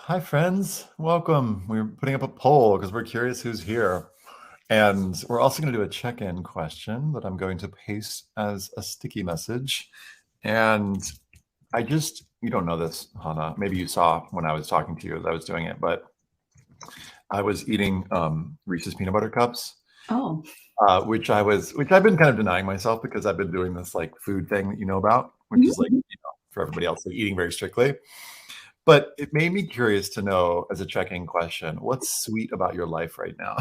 Hi, friends. Welcome. We're putting up a poll because we're curious who's here. And we're also going to do a check-in question that I'm going to paste as a sticky message. And you don't know this, Hannah. Maybe you saw when I was talking to you that I was doing it, but I was eating Reese's peanut butter cups, Oh, which I've been kind of denying myself because I've been doing this like food thing that you know about, which is like, for everybody else, like eating very strictly. But it made me curious to know, as a check-in question, what's sweet about your life right now?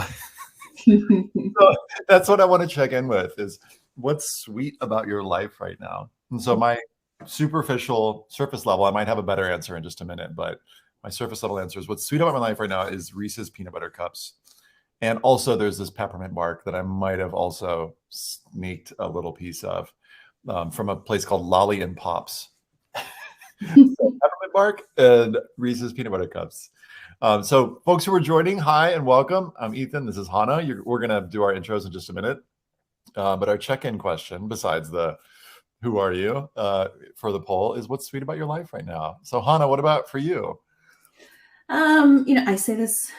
So that's what I want to check in with is what's sweet about your life right now? And so my superficial surface level, I might have a better answer in just a minute, but my surface level answer is what's sweet about my life right now is Reese's peanut butter cups. And also there's this peppermint bark that I might have also sneaked a little piece of from a place called Lolly and Pops. So peppermint bark and Reese's peanut butter cups. So folks who are joining, hi and welcome. I'm Ethan. This is Hannah. We're going to do our intros in just a minute. But our check-in question, besides the who are you for the poll, is what's sweet about your life right now? So Hannah, what about for you? I say this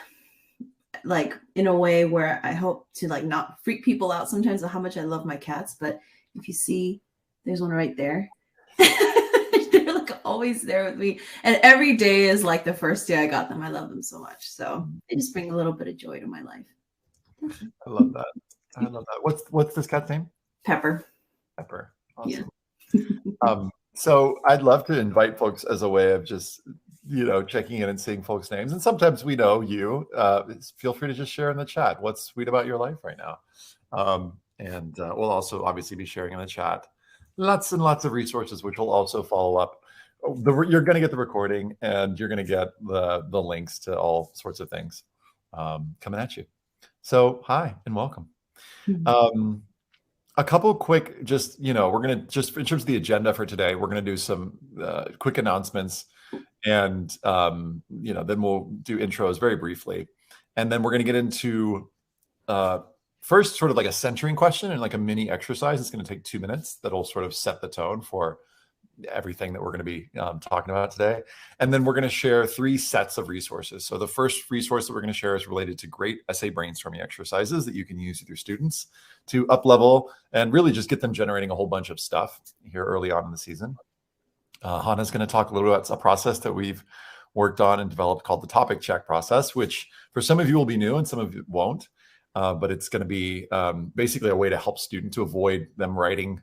like in a way where I hope to like not freak people out sometimes of how much I love my cats. But if you see, there's one right there. They're like always there with me. And every day is like the first day I got them. I love them so much. So they just bring a little bit of joy to my life. I love that. I love that. What's this cat's name? Pepper. Pepper. Awesome. Yeah. So I'd love to invite folks as a way of just checking in and seeing folks' names. And sometimes we know you. Feel free to just share in the chat what's sweet about your life right now. And we'll also obviously be sharing in the chat lots and lots of resources, which will also follow up. You're going to get the recording and you're going to get the links to all sorts of things coming at you. So hi and welcome. A couple quick, we're going to just in terms of the agenda for today, we're going to do some quick announcements and, then we'll do intros very briefly. And then we're going to get into first sort of like a centering question and like a mini exercise. It's going to take 2 minutes. That'll sort of set the tone for everything that we're going to be talking about today. And then we're going to share 3 sets of resources. So the first resource that we're going to share is related to great essay brainstorming exercises that you can use with your students to up level and really just get them generating a whole bunch of stuff here early on in the season. Hanah's going to talk a little about a process that we've worked on and developed called the topic check process, which for some of you will be new and some of you won't. But it's going to be basically a way to help students to avoid them writing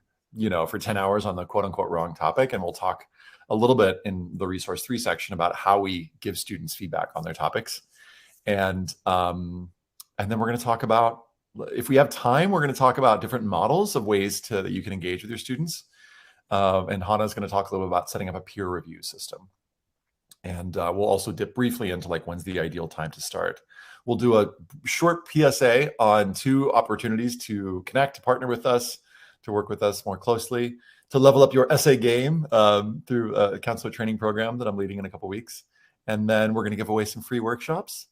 for 10 hours on the quote unquote wrong topic. And we'll talk a little bit in the resource 3 section about how we give students feedback on their topics. And then we're going to talk about, if we have time, we're going to talk about different models of ways that you can engage with your students. And Hanah is going to talk a little bit about setting up a peer review system. And we'll also dip briefly into like when's the ideal time to start. We'll do a short PSA on 2 opportunities to connect, to partner with us, to work with us more closely, to level up your essay game through a counselor training program that I'm leading in a couple weeks. And then we're going to give away some free workshops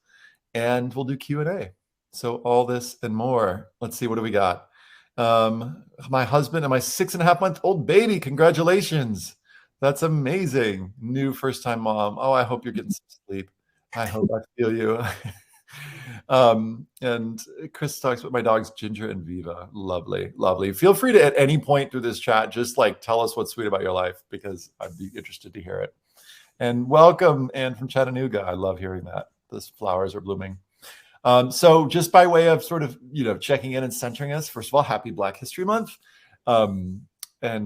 and we'll do Q&A. So all this and more. Let's see, what do we got? My husband and my 6.5-month-old baby, congratulations. That's amazing. New first-time mom. Oh, I hope you're getting some sleep. I hope I feel you. And Chris talks about my dogs Ginger and Viva. Lovely, lovely. Feel free to at any point through this chat just like tell us what's sweet about your life because I'd be interested to hear it. And welcome, Anne from Chattanooga. I love hearing that. Those flowers are blooming. So just by way of sort of checking in and centering us, first of all, happy Black History Month. And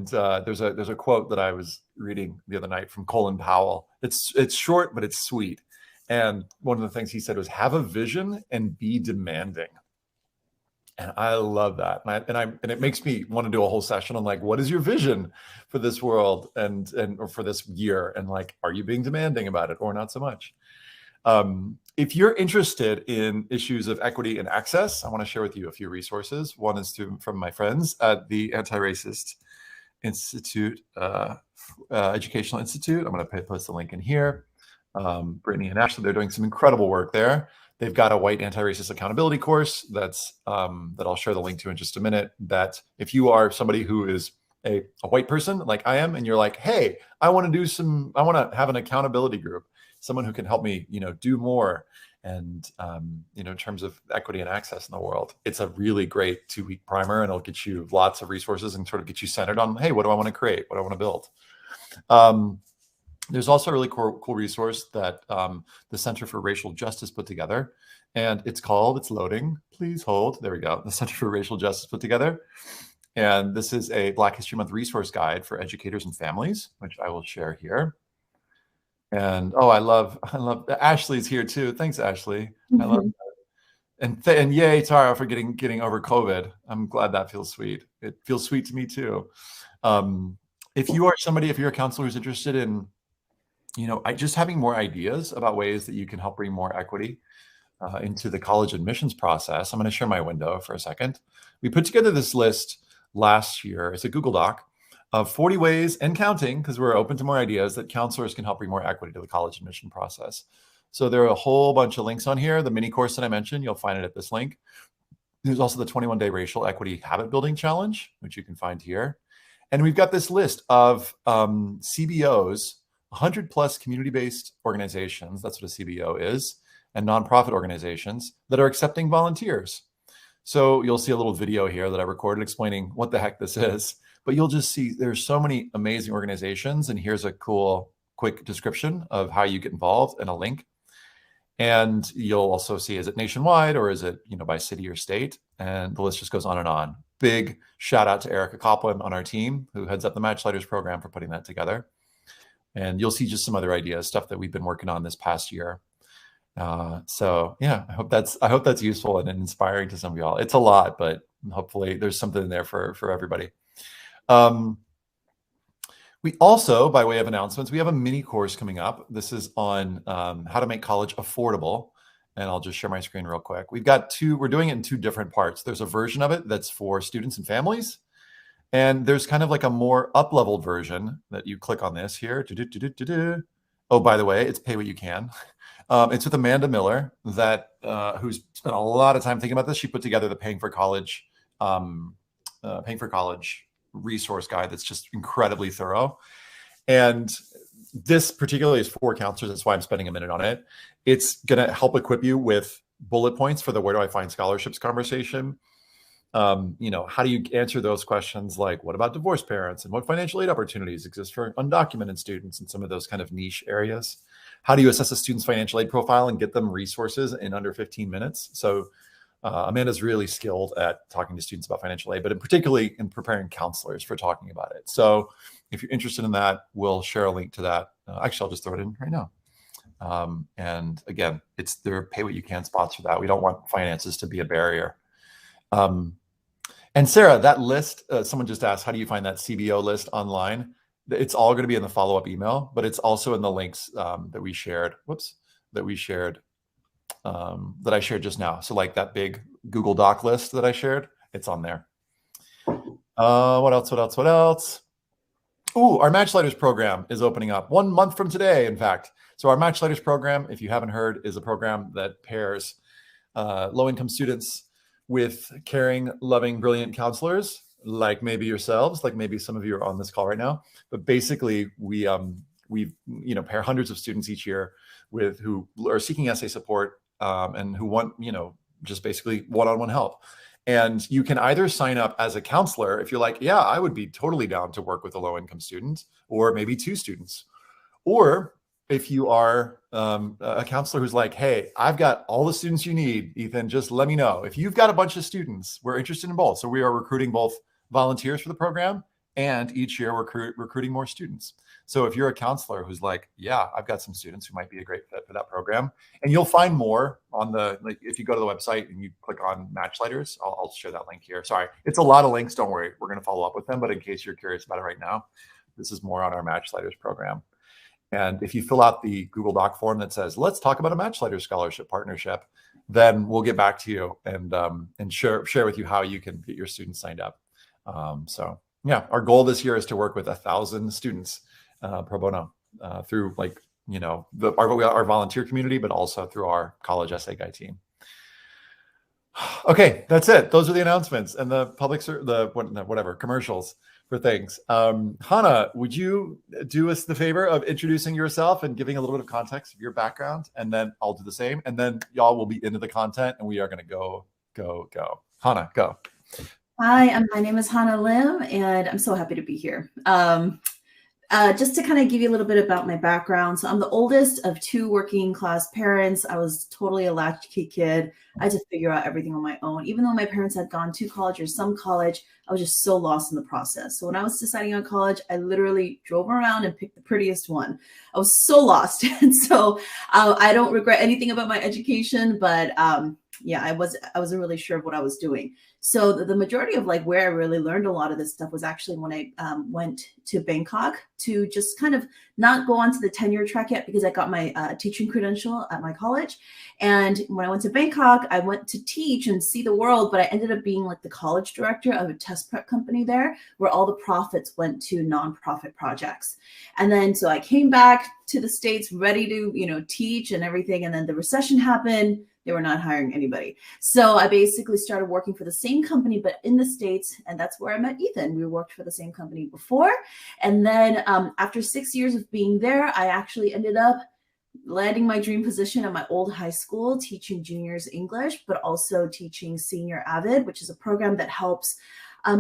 there's a quote that I was reading the other night from Colin Powell. It's short, but it's sweet. And one of the things he said was, have a vision and be demanding. And I love that. And it makes me want to do a whole session on like, what is your vision for this world and or for this year? And like, are you being demanding about it or not so much? If you're interested in issues of equity and access, I want to share with you a few resources. One is from my friends at the Anti-Racist Institute, Educational Institute. I'm going to post the link in here. Brittany and Ashley, they're doing some incredible work there. They've got a white anti-racist accountability course that I'll share the link to in just a minute, that if you are somebody who is a white person like I am, and you're like, hey, I want to have an accountability group. someone who can help me, do more. And, in terms of equity and access in the world, it's a really great 2-week primer, and it'll get you lots of resources and sort of get you centered on, hey, what do I want to create? What do I want to build? There's also a really cool resource that the Center for Racial Justice put together, and it's loading. Please hold. There we go. The Center for Racial Justice put together. And this is a Black History Month resource guide for educators and families, which I will share here. And I love Ashley's here too. Thanks, Ashley. I love that. And yay, Tara, for getting over COVID. I'm glad that feels sweet. It feels sweet to me too. If you're a counselor who's interested in, just having more ideas about ways that you can help bring more equity into the college admissions process, I'm going to share my window for a second. We put together this list last year. It's a Google Doc of 40 ways and counting, because we're open to more ideas, that counselors can help bring more equity to the college admission process. So there are a whole bunch of links on here. The mini course that I mentioned, you'll find it at this link. There's also the 21-day racial equity habit building challenge, which you can find here. And we've got this list of CBOs, 100 plus community-based organizations, that's what a CBO is, and nonprofit organizations that are accepting volunteers. So you'll see a little video here that I recorded explaining what the heck this is, but you'll just see there's so many amazing organizations, and here's a cool, quick description of how you get involved and a link. And you'll also see, is it nationwide or is it, by city or state? And the list just goes on and on. Big shout out to Erica Coplin on our team, who heads up the Matchlighters program, for putting that together. And you'll see just some other ideas, stuff that we've been working on this past year. So yeah, I hope that's useful and inspiring to some of y'all. It's a lot, but hopefully there's something in there for everybody. We also, by way of announcements, we have a mini course coming up. This is on how to make college affordable. And I'll just share my screen real quick. We're doing it in 2 different parts. There's a version of it that's for students and families. And there's kind of like a more up-leveled version that you click on this here. Oh, by the way, it's pay what you can. It's with Amanda Miller, who's spent a lot of time thinking about this. She put together the Paying for College resource guide that's just incredibly thorough. And this particularly is for counselors. That's why I'm spending a minute on it. It's going to help equip you with bullet points for the where do I find scholarships conversation. How do you answer those questions, like what about divorced parents and what financial aid opportunities exist for undocumented students and some of those kind of niche areas? How do you assess a student's financial aid profile and get them resources in under 15 minutes? So Amanda's really skilled at talking to students about financial aid, but particularly in preparing counselors for talking about it. So if you're interested in that, we'll share a link to that. Actually, I'll just throw it in right now. And again, it's their pay what you can spots for that. We don't want finances to be a barrier. And Sarah, that list, someone just asked, how do you find that CBO list online? It's all going to be in the follow-up email, but it's also in the links that we shared. That I shared just now. So like that big Google Doc list that I shared, it's on there. What else? Ooh, our Matchlighters program is opening up 1 month from today, in fact. So our Matchlighters program, if you haven't heard, is a program that pairs low-income students with caring, loving, brilliant counselors, like maybe yourselves, like maybe some of you are on this call right now. But basically, we pair hundreds of students each year with who are seeking essay support and who want, just basically one-on-one help. And you can either sign up as a counselor if you're like, yeah, I would be totally down to work with a low-income student, or maybe 2 students. Or if you are a counselor who's like, hey, I've got all the students you need, Ethan, just let me know. If you've got a bunch of students, we're interested in both. So we are recruiting both volunteers for the program, and each year we're recruiting more students. So if you're a counselor who's like, yeah, I've got some students who might be a great fit for that program, and you'll find more on if you go to the website and you click on Matchlighters, I'll share that link here. Sorry, it's a lot of links. Don't worry, we're going to follow up with them. But in case you're curious about it right now, this is more on our Matchlighters program. And if you fill out the Google Doc form that says, let's talk about a Matchlighters scholarship partnership, then we'll get back to you and share with you how you can get your students signed up. So yeah, our goal this year is to work with 1,000 students pro bono through our volunteer community, but also through our college essay guide team. Okay, that's it. Those are the announcements and the whatever commercials. for things. Hanah, would you do us the favor of introducing yourself and giving a little bit of context of your background? And then I'll do the same. And then y'all will be into the content and we are going to go. Hanah, go. Hi, my name is Hanah Lim, and I'm so happy to be here. Just to kind of give you a little bit about my background. So I'm the oldest of two working class parents. I was totally a latchkey kid. I had to figure out everything on my own. Even though my parents had gone to college or some college, I was just so lost in the process. So when I was deciding on college, I literally drove around and picked the prettiest one. I was so lost. And so I don't regret anything about my education, but yeah, I wasn't really sure of what I was doing. So the majority of like where I really learned a lot of this stuff was actually when I went to Bangkok to just kind of not go on to the tenure track yet because I got my teaching credential at my college. And when I went to Bangkok, I went to teach and see the world, but I ended up being like the college director of a test prep company there where all the profits went to nonprofit projects. And then so I came back to the States ready to, teach and everything. And then the recession happened. They were not hiring anybody. So I basically started working for the same company, but in the States. And that's where I met Ethan. We worked for the same company before. And then after 6 years of being there, I actually ended up landing my dream position at my old high school, teaching juniors English, but also teaching Senior Avid, which is a program that helps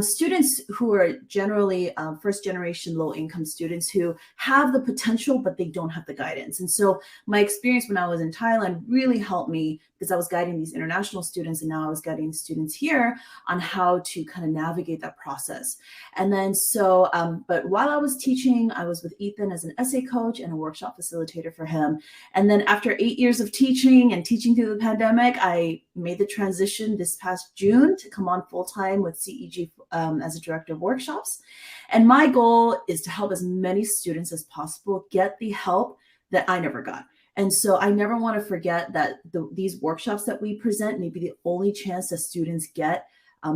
students who are generally first generation low income students who have the potential, but they don't have the guidance. And so my experience when I was in Thailand really helped me because I was guiding these international students and now I was guiding students here on how to kind of navigate that process. And then so, but while I was teaching, I was with Ethan as an essay coach and a workshop facilitator for him. And then after 8 years of teaching and teaching through the pandemic, I made the transition this past June to come on full-time with CEG as a director of workshops. And my goal is to help as many students as possible get the help that I never got. And so I never want to forget that these workshops that we present may be the only chance that students get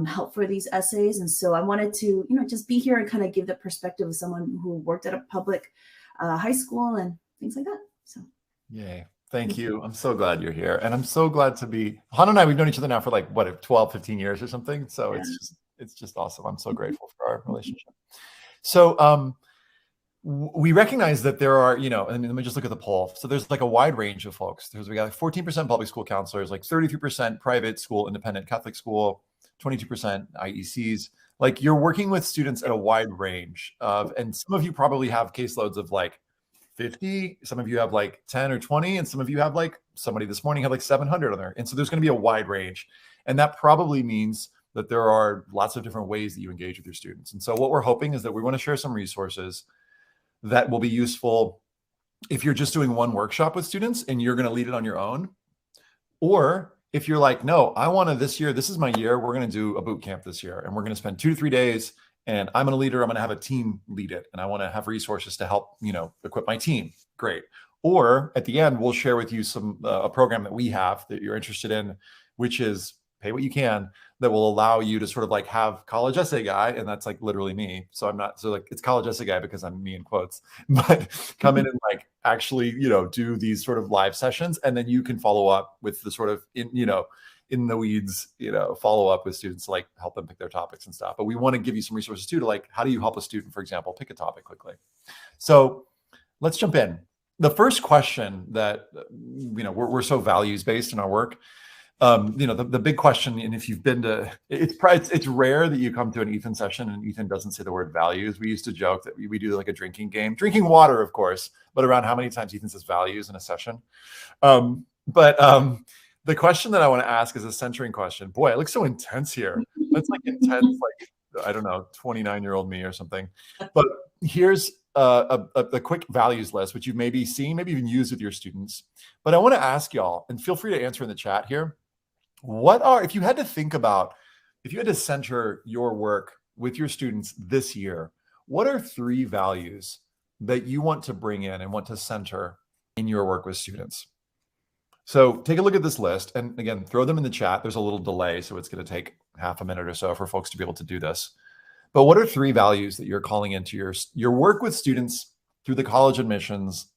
help for these essays. And so I wanted to, just be here and kind of give the perspective of someone who worked at a public high school and things like that. So, yay. Thank you. I'm so glad you're here. And I'm so glad to be, Hanah and I, we've known each other now for like, 12, 15 years or something. So yeah. It's just awesome. I'm so grateful for our relationship. So we recognize that there are, and let me just look at the poll. So there's like a wide range of folks. We got like 14% public school counselors, like 33% private school, independent Catholic school, 22% IECs. Like you're working with students at a wide range of, and some of you probably have caseloads of like 50, some of you have like 10 or 20, and some of you have like somebody this morning had like 700 on there. And so there's going to be a wide range. And that probably means that there are lots of different ways that you engage with your students. And so what we're hoping is that we want to share some resources that will be useful if you're just doing one workshop with students and you're going to lead it on your own. Or if you're like, no, I want to this year, this is my year, we're going to do a boot camp this year and we're going to spend 2 to 3 days and I'm going to lead it, I'm going to have a team lead it. And I want to have resources to help, equip my team. Great. Or at the end, we'll share with you a program that we have that you're interested in, which is pay what you can, that will allow you to sort of like have college essay guy. And that's like literally me. So I'm not, so like it's college essay guy because I'm me in quotes, but come in and like actually, do these sort of live sessions. And then you can follow up with the sort of in the weeds, follow up with students to like help them pick their topics and stuff. But we want to give you some resources too, to like, how do you help a student, for example, pick a topic quickly? So let's jump in. The first question that, we're so values based in our work. The big question, and if you've been to, it's rare that you come to an Ethan session and Ethan doesn't say the word values. We used to joke that we do like a drinking game, drinking water, of course, but around how many times Ethan says values in a session. The question that I want to ask is a centering question. Boy, it looks so intense here. That's like intense, like, I don't know, 29-year-old me or something. But here's a quick values list, which you've maybe seen, maybe even used with your students. But I want to ask y'all, and feel free to answer in the chat here. If you had to center your work with your students this year, what are 3 values that you want to bring in and want to center in your work with students? So take a look at this list and again, throw them in the chat. There's a little delay, so it's going to take half a minute or so for folks to be able to do this. But what are 3 values that you're calling into your work with students through the college admissions,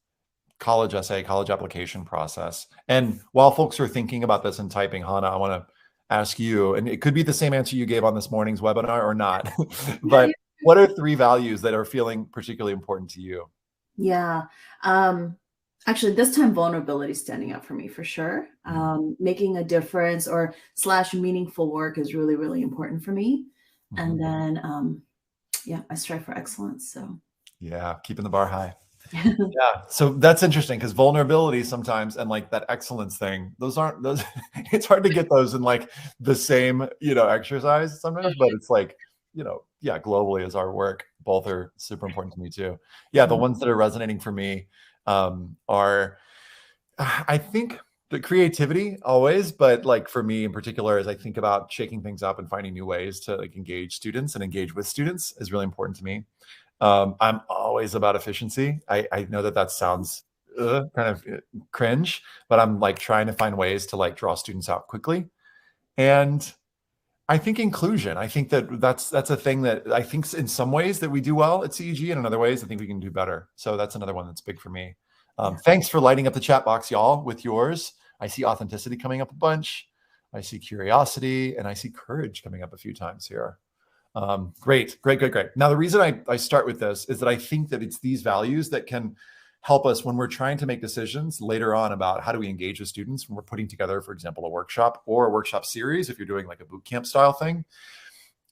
college essay, college application process? And while folks are thinking about this and typing, Hanah, I want to ask you, and it could be the same answer you gave on this morning's webinar or not, but what are 3 values that are feeling particularly important to you? Yeah. Actually, this time vulnerability is standing out for me for sure. Making a difference or slash meaningful work is really, really important for me. And then, yeah, I strive for excellence. So Yeah, keeping the bar high. Yeah, so that's interesting because vulnerability sometimes and like that excellence thing, those aren't those. It's hard to get those in like the same, exercise sometimes, but it's like, yeah, globally as our work, both are super important to me too. Yeah, the ones that are resonating for me are, I think the creativity always, but like for me in particular, as I think about shaking things up and finding new ways to like engage students and engage with students is really important to me. I'm always about efficiency. I know that sounds kind of cringe, but I'm like trying to find ways to like draw students out quickly. And I think inclusion. I think that's a thing that I think in some ways that we do well at CEG, and in other ways I think we can do better. So that's another one that's big for me. Thanks for lighting up the chat box, y'all, with yours. I see authenticity coming up a bunch. I see curiosity, and I see courage coming up a few times here. Great. Now, the reason I start with this is that I think that it's these values that can help us when we're trying to make decisions later on about how do we engage with students when we're putting together, for example, a workshop or a workshop series, if you're doing like a boot camp style thing.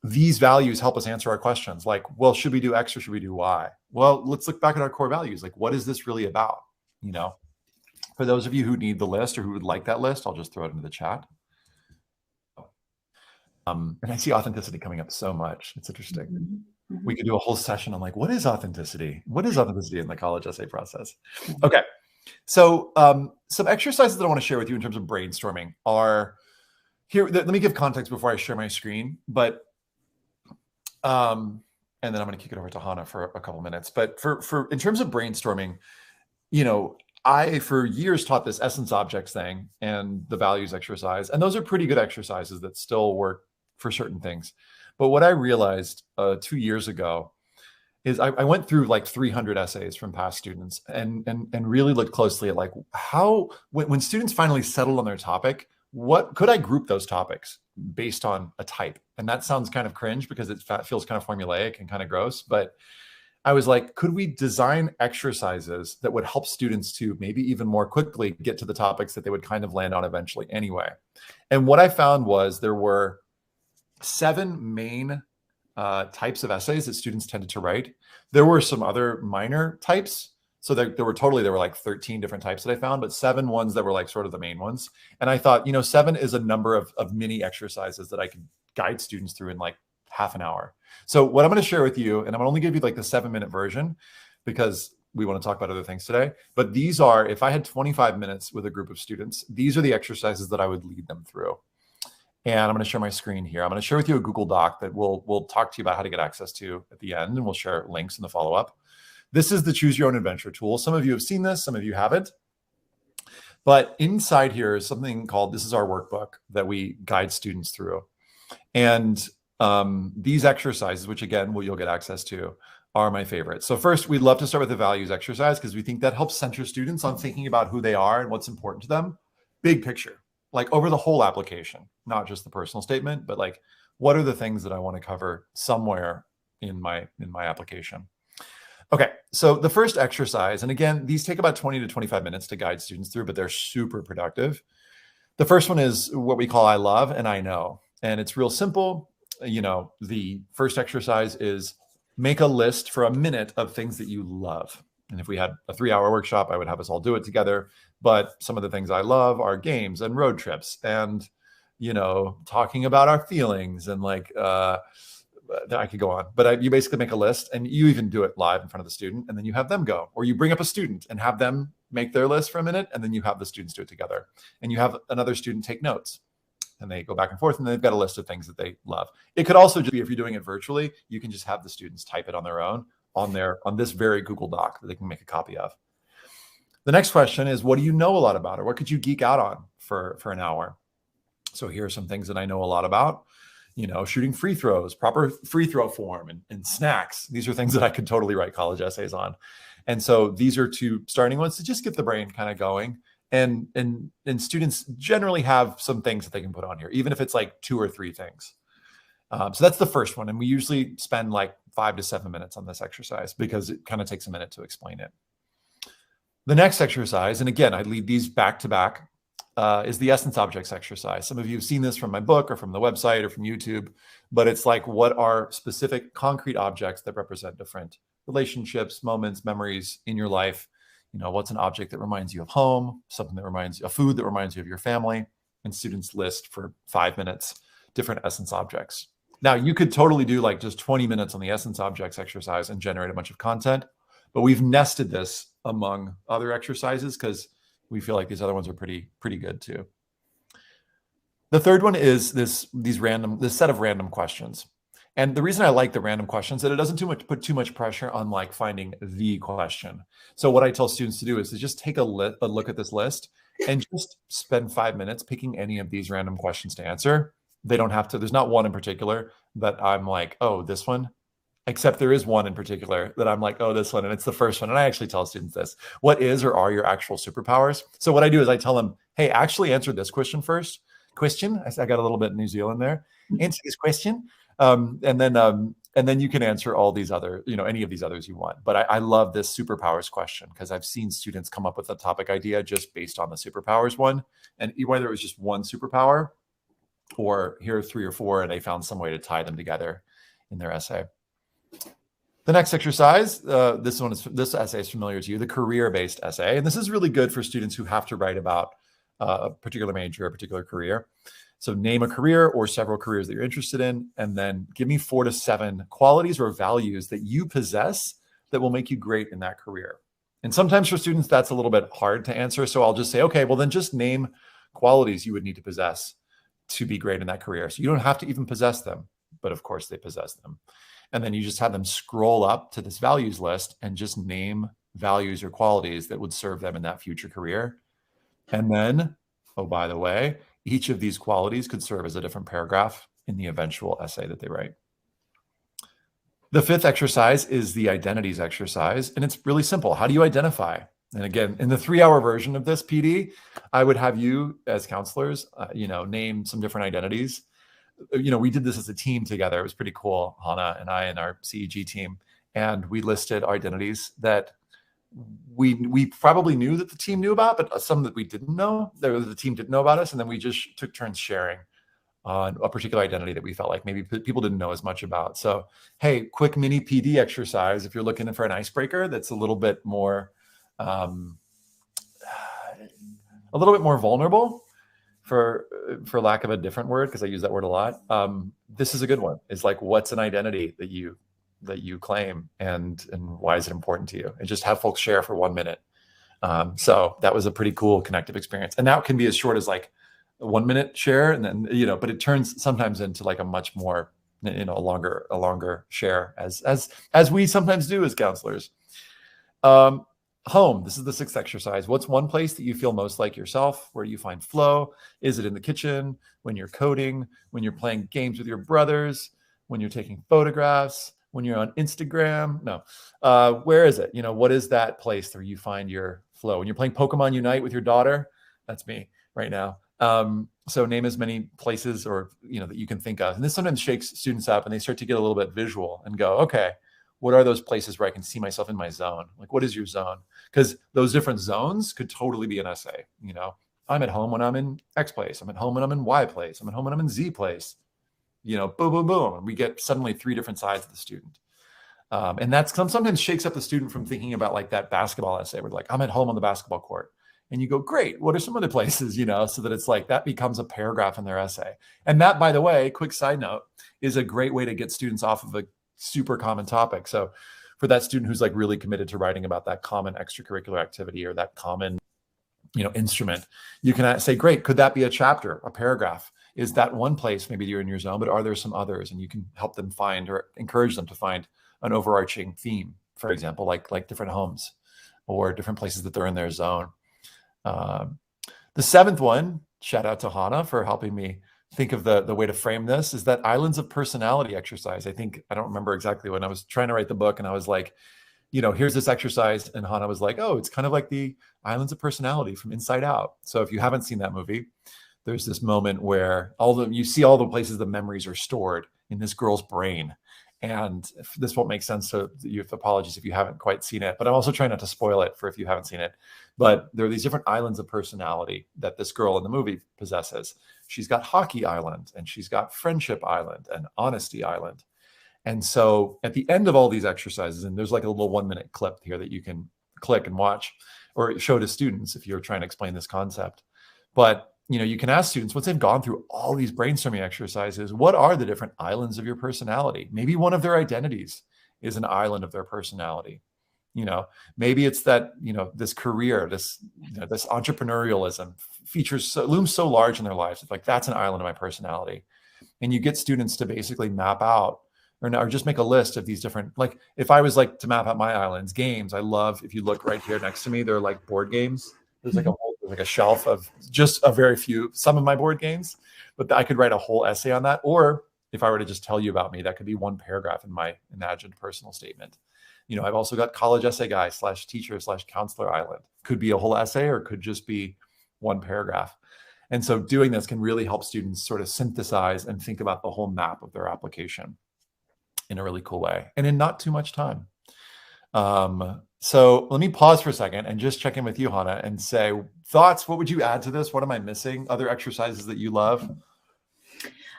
These values help us answer our questions like, well, should we do X or should we do Y? Well, let's look back at our core values. Like, what is this really about? For those of you who need the list or who would like that list, I'll just throw it into the chat. And I see authenticity coming up so much. It's interesting. We could do a whole session on like, what is authenticity? What is authenticity in the college essay process? Okay. So some exercises that I want to share with you in terms of brainstorming are here. Let me give context before I share my screen, but and then I'm going to kick it over to Hanah for a couple minutes. But for in terms of brainstorming, I, for years, taught this essence objects thing and the values exercise. And those are pretty good exercises that still work for certain things. But what I realized 2 years ago is I went through like 300 essays from past students and really looked closely at like how, when students finally settled on their topic, what could I group those topics based on a type? And that sounds kind of cringe because it feels kind of formulaic and kind of gross, but I was like, could we design exercises that would help students to maybe even more quickly get to the topics that they would kind of land on eventually anyway? And what I found was there were 7 main types of essays that students tended to write. There were some other minor types. So there were like 13 different types that I found, but 7 ones that were like sort of the main ones. And I thought, 7 is a number of mini exercises that I could guide students through in like half an hour. So what I'm going to share with you, and I'm going to only give you like the 7-minute version because we want to talk about other things today. But these are, if I had 25 minutes with a group of students, these are the exercises that I would lead them through. And I'm going to share my screen here. I'm going to share with you a Google Doc that we'll talk to you about how to get access to at the end, and we'll share links in the follow-up. This is the Choose Your Own Adventure tool. Some of you have seen this, some of you haven't. But inside here is something called, this is our workbook that we guide students through. And these exercises, which again, you'll get access to, are my favorite. So first, we'd love to start with the values exercise because we think that helps center students on thinking about who they are and what's important to them. Big picture, like over the whole application, not just the personal statement, but like, what are the things that I want to cover somewhere in my application? Okay, so the first exercise, and again, these take about 20 to 25 minutes to guide students through, but they're super productive. The first one is what we call I love and I know. And it's real simple. The first exercise is make a list for a minute of things that you love. And if we had a 3-hour workshop, I would have us all do it together. But some of the things I love are games and road trips and, talking about our feelings and like, I could go on, but you basically make a list and you even do it live in front of the student and then you have them go, or you bring up a student and have them make their list for a minute and then you have the students do it together and you have another student take notes and they go back and forth and they've got a list of things that they love. It could also just be, if you're doing it virtually, you can just have the students type it on their own on this very Google Doc that they can make a copy of. The next question is, what do you know a lot about, or what could you geek out on for an hour? So here are some things that I know a lot about. Shooting free throws, proper free throw form, and snacks. These are things that I could totally write college essays on. And so these are 2 starting ones to just get the brain kind of going. And students generally have some things that they can put on here, even if it's like 2 or 3 things. So that's the first one. And we usually spend like 5 to 7 minutes on this exercise because it kind of takes a minute to explain it. The next exercise, and again, I lead these back to back, is the essence objects exercise. Some of you have seen this from my book or from the website or from YouTube, but it's like, what are specific concrete objects that represent different relationships, moments, memories in your life? What's an object that reminds you of home, something that reminds you of food, that reminds you of your family? And students list for 5 minutes different essence objects. Now, you could totally do like just 20 minutes on the essence objects exercise and generate a bunch of content, but we've nested this among other exercises because we feel like these other ones are pretty good too. The third one is this set of random questions. And the reason I like the random questions is that it doesn't put too much pressure on like finding the question. So what I tell students to do is to just take a look at this list and just spend 5 minutes picking any of these random questions to answer. They don't have to, there's not one in particular that I'm like, oh, this one. Except there is one in particular that I'm like, oh, this one. And it's the first one. And I actually tell students this: what is or are your actual superpowers? So what I do is I tell them, hey, actually answer this question first. I got a little bit New Zealand there. Answer this question. And then you can answer all these other, any of these others you want. But I love this superpowers question because I've seen students come up with a topic idea just based on the superpowers one. And whether it was just one superpower or here are 3 or 4, and they found some way to tie them together in their essay. The next exercise, this essay is familiar to you, the career-based essay. And this is really good for students who have to write about a particular major, a particular career. So name a career or several careers that you're interested in, and then give me 4 to 7 qualities or values that you possess that will make you great in that career. And sometimes for students, that's a little bit hard to answer. So I'll just say, okay, well then just name qualities you would need to possess to be great in that career. So you don't have to even possess them, but of course they possess them. And then you just have them scroll up to this values list and just name values or qualities that would serve them in that future career. And then, oh, by the way, each of these qualities could serve as a different paragraph in the eventual essay that they write. The 5th exercise is the identities exercise, and it's really simple. How do you identify? And again, in the 3-hour version of this PD, I would have you as counselors, name some different identities. We did this as a team together. It was pretty cool, Hanah and I and our CEG team. And we listed identities that we probably knew that the team knew about, but some that we didn't know, the team didn't know about us. And then we just took turns sharing on a particular identity that we felt like maybe people didn't know as much about. So, hey, quick mini PD exercise. If you're looking for an icebreaker that's a little bit more vulnerable, for lack of a different word, because I use that word a lot. This is a good one. It's like, what's an identity that you claim, and why is it important to you? And just have folks share for 1 minute. So that was a pretty cool connective experience. And now it can be as short as like a 1 minute share, and then but it turns sometimes into like a much more a longer share, as we sometimes do as counselors. Home. This is the 6th exercise. What's one place that you feel most like yourself? Where do you find flow? Is it in the kitchen, when you're coding, when you're playing games with your brothers, when you're taking photographs, when you're on Instagram? No. Where is it? What is that place where you find your flow? When you're playing Pokemon Unite with your daughter? That's me right now. So name as many places or that you can think of. And this sometimes shakes students up and they start to get a little bit visual and go, okay, what are those places where I can see myself in my zone? Like, what is your zone? Because those different zones could totally be an essay. I'm at home when I'm in X place. I'm at home when I'm in Y place. I'm at home when I'm in Z place. Boom, boom, boom. And we get suddenly 3 different sides of the student. And that's sometimes shakes up the student from thinking about like that basketball essay where like, I'm at home on the basketball court. And you go, great, what are some other places, so that it's like that becomes a paragraph in their essay. And that, by the way, quick side note, is a great way to get students off of a super common topic. So for that student who's like really committed to writing about that common extracurricular activity or that common, instrument, you can say, great, could that be a chapter, a paragraph? Is that one place maybe you're in your zone, but are there some others? And you can help them find or encourage them to find an overarching theme, for example, like different homes or different places that they're in their zone. The 7th one, shout out to Hanah for helping me think of the way to frame this, is that islands of personality exercise. I don't remember exactly when I was trying to write the book and I was like, here's this exercise. And Hanah was like, oh, it's kind of like the islands of personality from Inside Out. So if you haven't seen that movie, there's this moment where you see all the places the memories are stored in this girl's brain. And this won't make sense, so you have apologies if you haven't quite seen it, but I'm also trying not to spoil it for if you haven't seen it. But there are these different islands of personality that this girl in the movie possesses. She's got Hockey Island, and she's got Friendship Island and Honesty Island. And so at the end of all these exercises, and there's like a little 1-minute clip here that you can click and watch or show to students if you're trying to explain this concept. But you can ask students, once they've gone through all these brainstorming exercises, what are the different islands of your personality? Maybe one of their identities is an island of their personality. Maybe it's that, this career, this entrepreneurialism looms so large in their lives. It's like, that's an island of my personality. And you get students to basically map out or just make a list of these different, like, if I was like to map out my islands, games, I love, if you look right here next to me, they're like board games. There's like a shelf of just a very few, some of my board games, but I could write a whole essay on that. Or if I were to just tell you about me, that could be one paragraph in my imagined personal statement. I've also got college essay guy / teacher / counselor island. Could be a whole essay or could just be one paragraph. And so doing this can really help students sort of synthesize and think about the whole map of their application in a really cool way and in not too much time. So let me pause for a second and just check in with you, Hanah, and say, thoughts, what would you add to this? What am I missing? Other exercises that you love?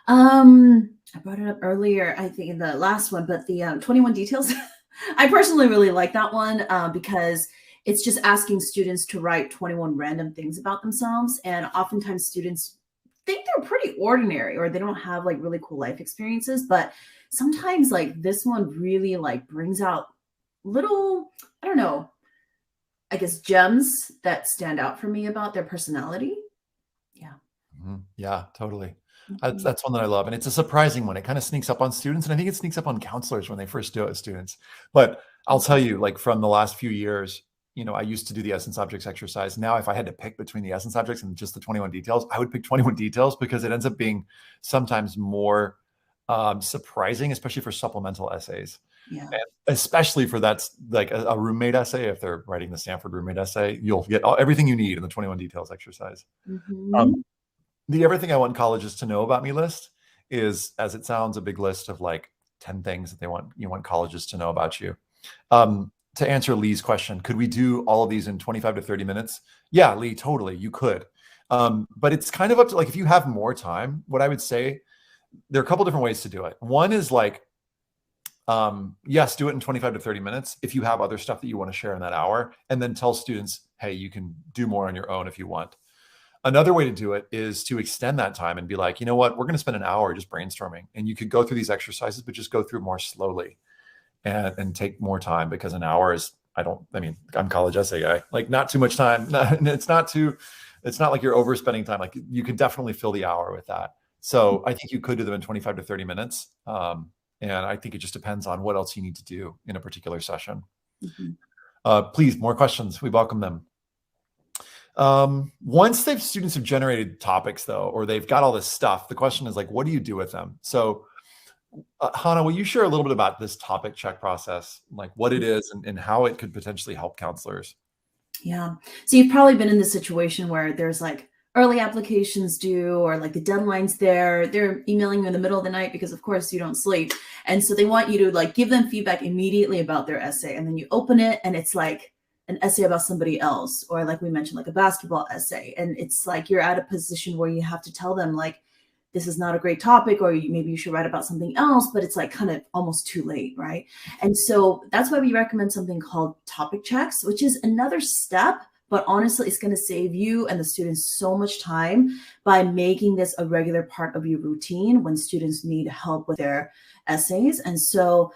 I brought it up earlier, I think in the last one, but the 21 details, I personally really like that one because it's just asking students to write 21 random things about themselves. And oftentimes students think they're pretty ordinary or they don't have like really cool life experiences, but sometimes like this one really like brings out little, I don't know, I guess gems that stand out for me about their personality. Yeah. Mm-hmm. Yeah, totally. That's one that I love. And it's a surprising one. It kind of sneaks up on students. And I think it sneaks up on counselors when they first do it with students. But I'll tell you, like from the last few years, I used to do the essence objects exercise. Now, if I had to pick between the essence objects and just the 21 details, I would pick 21 details because it ends up being sometimes more surprising, especially for supplemental essays. Yeah. And especially for that's like a roommate essay. If they're writing the Stanford roommate essay, you'll get everything you need in the 21 details exercise. Mm-hmm. The everything I want colleges to know about me list is, as it sounds, a big list of like 10 things that you want colleges to know about you. To answer Lee's question, could we do all of these in 25 to 30 minutes? Yeah, Lee, totally, you could. But it's kind of up to, like, if you have more time, what I would say, there are a couple different ways to do it. One is like, yes, do it in 25 to 30 minutes if you have other stuff that you want to share in that hour, and then tell students, hey, you can do more on your own if you want. Another way to do it is to extend that time and be like, you know what, we're going to spend an hour just brainstorming, and you could go through these exercises, but just go through more slowly and take more time, because an hour is, I'm college essay guy, like not too much time. It's not like you're overspending time. Like you can definitely fill the hour with that. So I think you could do them in 25 to 30 minutes. And I think it just depends on what else you need to do in a particular session. Mm-hmm. Please, more questions. We welcome them. Once students have generated topics though, or they've got all this stuff, the question is like, what do you do with them? So Hanah, will you share a little bit about this topic check process, like what it is and how it could potentially help counselors? Yeah. So you've probably been in the situation where there's like early applications due, or like the deadline's there, they're emailing you in the middle of the night because of course you don't sleep. And so they want you to like give them feedback immediately about their essay. And then you open it and it's like an essay about somebody else, or like we mentioned, like a basketball essay. And it's like, you're at a position where you have to tell them like, this is not a great topic, or maybe you should write about something else, but it's like kind of almost too late, right? And so that's why we recommend something called topic checks, which is another step, but honestly, it's going to save you and the students so much time by making this a regular part of your routine when students need help with their essays. And so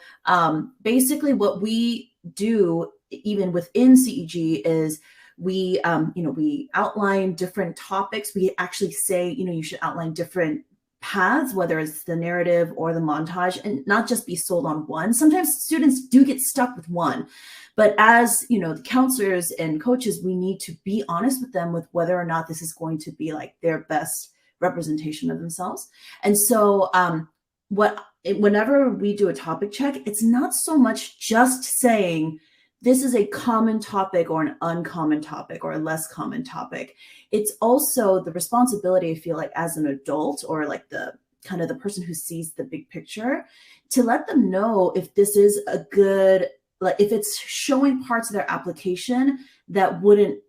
basically what we do, even within CEG, is we outline different topics. We actually say, you should outline different paths, whether it's the narrative or the montage, and not just be sold on one. Sometimes students do get stuck with one, but as the counselors and coaches, we need to be honest with them with whether or not this is going to be like their best representation of themselves. And so whenever we do a topic check, it's not so much just saying, this is a common topic or an uncommon topic or a less common topic. It's also the responsibility, I feel like, as an adult, or like the kind of the person who sees the big picture, to let them know if this is a good, like if it's showing parts of their application that wouldn't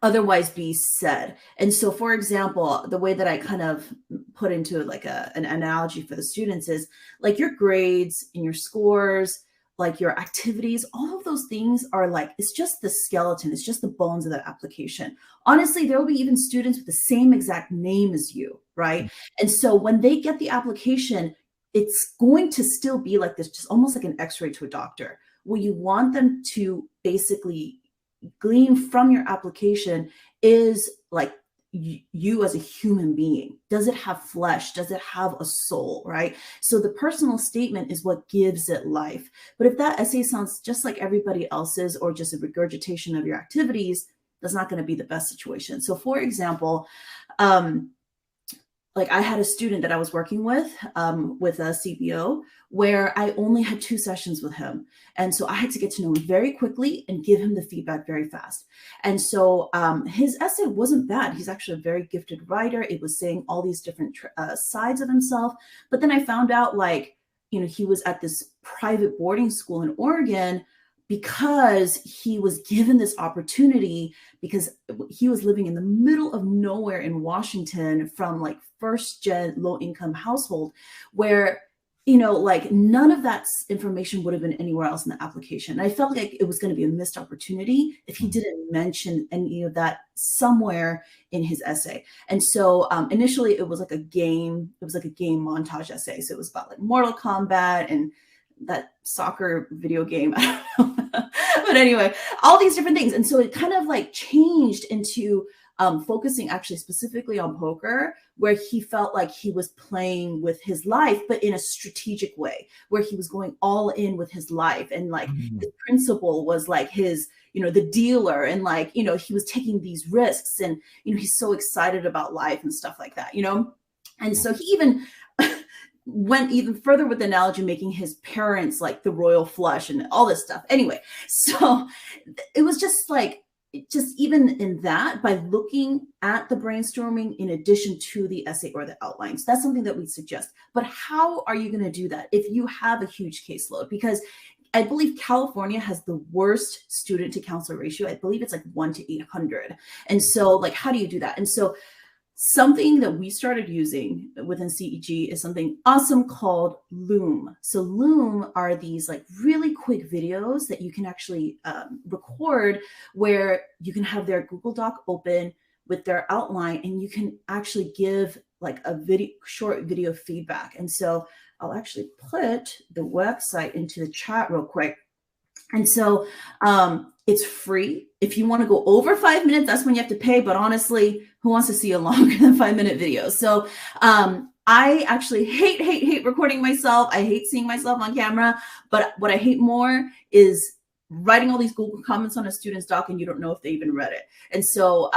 otherwise be said. And so, for example, the way that I kind of put into like an analogy for the students is like your grades and your scores, like your activities, all of those things are like, it's just the skeleton, it's just the bones of that application. Honestly, there will be even students with the same exact name as you, right? And so when they get the application, it's going to still be like this, just almost like an x-ray to a doctor, where you want them to basically glean from your application is like you as a human being. Does it have flesh? Does it have a soul, right? So the personal statement is what gives it life. But if that essay sounds just like everybody else's or just a regurgitation of your activities, that's not going to be the best situation. So for example, like I had a student that I was working with a CBO, where I only had 2 sessions with him. And so I had to get to know him very quickly and give him the feedback very fast. And so his essay wasn't bad. He's actually a very gifted writer. It was saying all these different sides of himself. But then I found out, like, you know, he was at this private boarding school in Oregon because he was given this opportunity because he was living in the middle of nowhere in Washington from like first gen low income household where, you know, like none of that information would have been anywhere else in the application. And I felt like it was going to be a missed opportunity if he didn't mention any of that somewhere in his essay. And so initially it was like a game montage essay. So it was about like Mortal Kombat and that soccer video game. I don't know. But anyway, all these different things. And so it kind of like changed into focusing actually specifically on poker, where he felt like he was playing with his life, but in a strategic way, where he was going all in with his life. And like the principal was like his, you know, the dealer. And like, you know, he was taking these risks and, you know, he's so excited about life and stuff like that, you know? And so he even went even further with the analogy, making his parents like the royal flush and all this stuff. Anyway, so it was just like, just even in that, by looking at the brainstorming in addition to the essay or the outlines, that's something that we suggest. But how are you going to do that if you have a huge caseload? Because I believe California has the worst student to counselor ratio. I believe it's like 1 to 800. And so like, how do you do that? And so something that we started using within CEG is something awesome called Loom. So Loom are these like really quick videos that you can actually record, where you can have their Google Doc open with their outline and you can actually give like a short video feedback. And so I'll actually put the website into the chat real quick. And so it's free. If you want to go over 5 minutes, that's when you have to pay. But honestly, who wants to see a longer than 5-minute video? So I actually hate recording myself. I hate seeing myself on camera. But what I hate more is writing all these Google comments on a student's doc and you don't know if they even read it. And so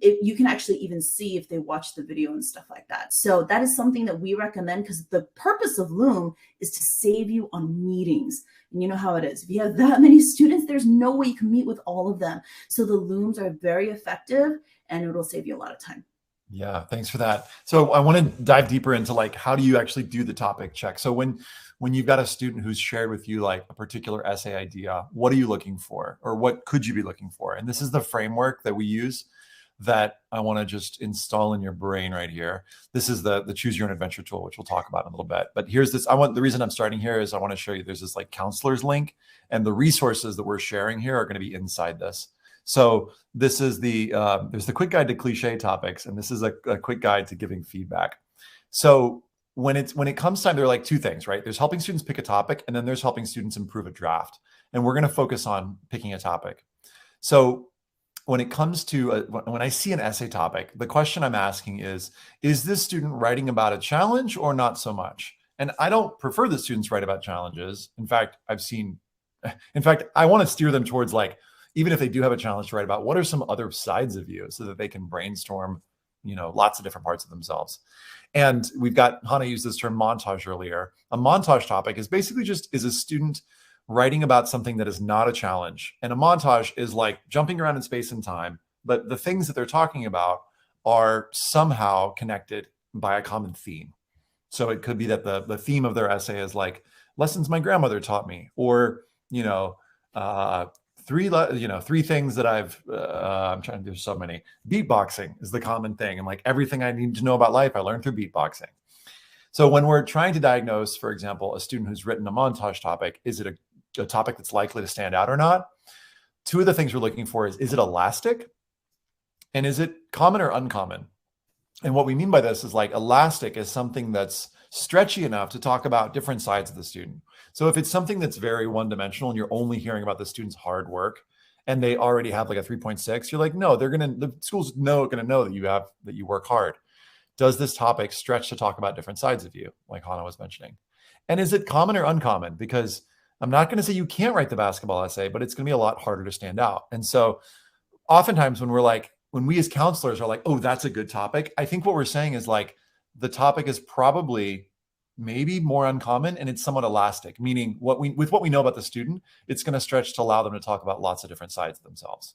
you can actually even see if they watched the video and stuff like that. So that is something that we recommend, because the purpose of Loom is to save you on meetings. And you know how it is. If you have that many students, there's no way you can meet with all of them. So the Looms are very effective and it'll save you a lot of time. Yeah, thanks for that. So I want to dive deeper into like, how do you actually do the topic check? So when you've got a student who's shared with you like a particular essay idea, what are you looking for, or what could you be looking for? And this is the framework that we use that I want to just install in your brain right here. This is the Choose Your Own Adventure tool, which we'll talk about in a little bit. But here's this. The reason I'm starting here is I want to show you there's this like counselors link, and the resources that we're sharing here are going to be inside this. So this is there's the quick guide to cliche topics, and this is a quick guide to giving feedback. So when it comes time, there are like 2 things, right? There's helping students pick a topic, and then there's helping students improve a draft. And we're going to focus on picking a topic. So when it comes to when I see an essay topic, the question I'm asking is this student writing about a challenge or not so much? And I don't prefer that students write about challenges. In fact, I want to steer them towards, like, even if they do have a challenge to write about, what are some other sides of you, so that they can brainstorm, you know, lots of different parts of themselves. And we've got, Hanah used this term montage earlier. A montage topic is basically just a student writing about something that is not a challenge. And a montage is like jumping around in space and time, but the things that they're talking about are somehow connected by a common theme. So it could be that the theme of their essay is like lessons my grandmother taught me, or, three things that I'm trying to do so many. Beatboxing is the common thing. And like everything I need to know about life, I learned through beatboxing. So when we're trying to diagnose, for example, a student who's written a montage topic, is it a topic that's likely to stand out or not? Two of the things we're looking for is it elastic? And is it common or uncommon? And what we mean by this is like elastic is something that's stretchy enough to talk about different sides of the student. So if it's something that's very one-dimensional and you're only hearing about the student's hard work and they already have like a 3.6, you're like, no, the school's gonna know that you work hard. Does this topic stretch to talk about different sides of you, like Hanah was mentioning? And is it common or uncommon? Because I'm not going to say you can't write the basketball essay, but it's going to be a lot harder to stand out. And so oftentimes when we as counselors are like, oh, that's a good topic, I think what we're saying is like, the topic is probably maybe more uncommon and it's somewhat elastic, meaning with what we know about the student, it's going to stretch to allow them to talk about lots of different sides of themselves.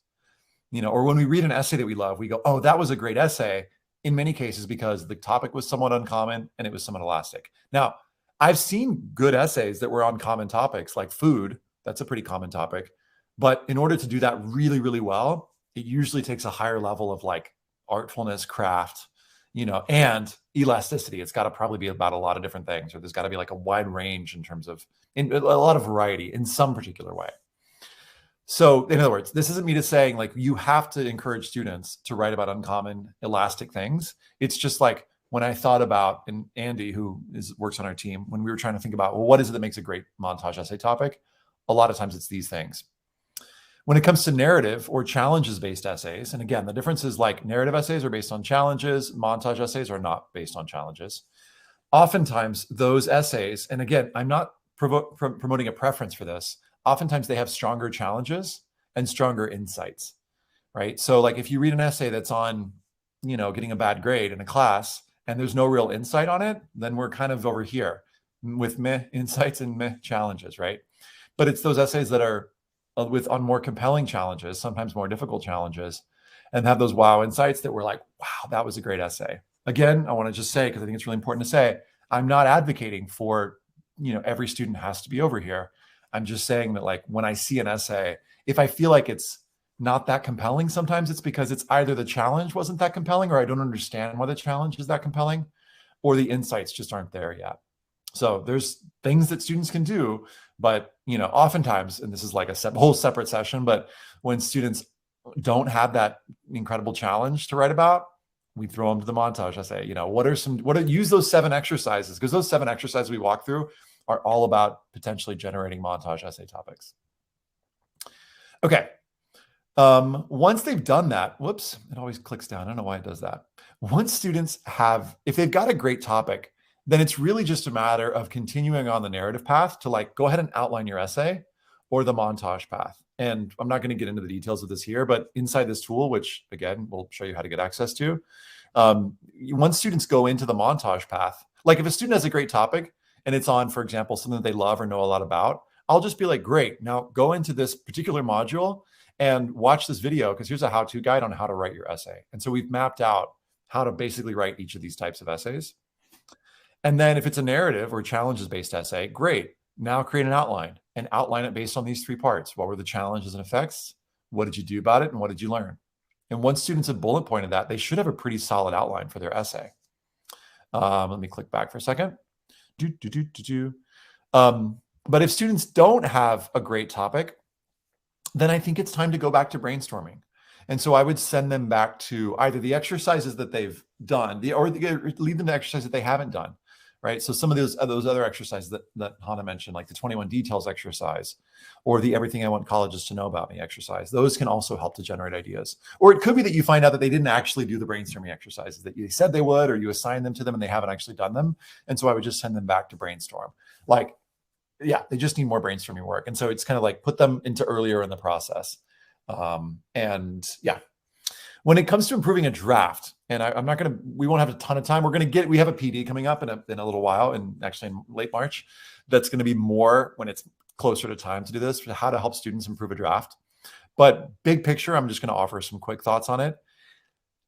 Or when we read an essay that we love, we go, oh, that was a great essay, in many cases because the topic was somewhat uncommon and it was somewhat elastic. Now, I've seen good essays that were on common topics like food. That's a pretty common topic. But in order to do that really, really well, it usually takes a higher level of like artfulness, craft, and elasticity. It's got to probably be about a lot of different things, or there's got to be like a wide range in terms of a lot of variety in some particular way. So in other words, this isn't me just saying like you have to encourage students to write about uncommon, elastic things. It's just like when I thought about, and Andy, who works on our team, when we were trying to think about, well, what is it that makes a great montage essay topic? A lot of times it's these things. When it comes to narrative or challenges-based essays, and again, the difference is like narrative essays are based on challenges, montage essays are not based on challenges. Oftentimes those essays, and again, I'm not promoting a preference for this, oftentimes they have stronger challenges and stronger insights, right? So like if you read an essay that's on, getting a bad grade in a class and there's no real insight on it, then we're kind of over here with meh insights and meh challenges, right? But it's those essays that are on more compelling challenges, sometimes more difficult challenges, and have those wow insights that we're like, wow, that was a great essay. Again, I want to just say, because I think it's really important to say, I'm not advocating for, every student has to be over here. I'm just saying that like when I see an essay, if I feel like it's not that compelling, sometimes it's because it's either the challenge wasn't that compelling, or I don't understand why the challenge is that compelling, or the insights just aren't there yet. So there's things that students can do, but oftentimes, and this is like a whole separate session, but when students don't have that incredible challenge to write about, we throw them to the montage essay. Use those 7 exercises, because those 7 exercises we walk through are all about potentially generating montage essay topics. Okay. Once they've done that, whoops, it always clicks down. I don't know why it does that. Once students if they've got a great topic, then it's really just a matter of continuing on the narrative path to like, go ahead and outline your essay, or the montage path. And I'm not going to get into the details of this here, but inside this tool, which again, we'll show you how to get access to, once students go into the montage path, like if a student has a great topic and it's on, for example, something that they love or know a lot about, I'll just be like, great, now go into this particular module and watch this video, because here's a how-to guide on how to write your essay. And so we've mapped out how to basically write each of these types of essays. And then if it's a narrative or challenges-based essay, great. Now create an outline and outline it based on these 3 parts. What were the challenges and effects? What did you do about it? And what did you learn? And once students have bullet pointed that, they should have a pretty solid outline for their essay. Let me click back for a second. But if students don't have a great topic, then I think it's time to go back to brainstorming. And so I would send them back to either the exercises that they've done, or lead them to exercises that they haven't done, right? So some of those other exercises that Hanah mentioned, like the 21 details exercise, or the everything I want colleges to know about me exercise, those can also help to generate ideas. Or it could be that you find out that they didn't actually do the brainstorming exercises that you said they would, or you assign them to them and they haven't actually done them. And so I would just send them back to brainstorm. Like, yeah, they just need more brainstorming work. And so it's kind of like put them into earlier in the process. And yeah, when it comes to improving a draft, and we won't have a ton of time. We have a PD coming up in a little while, and actually in late March, that's going to be more when it's closer to time to do this, for how to help students improve a draft. But big picture, I'm just going to offer some quick thoughts on it.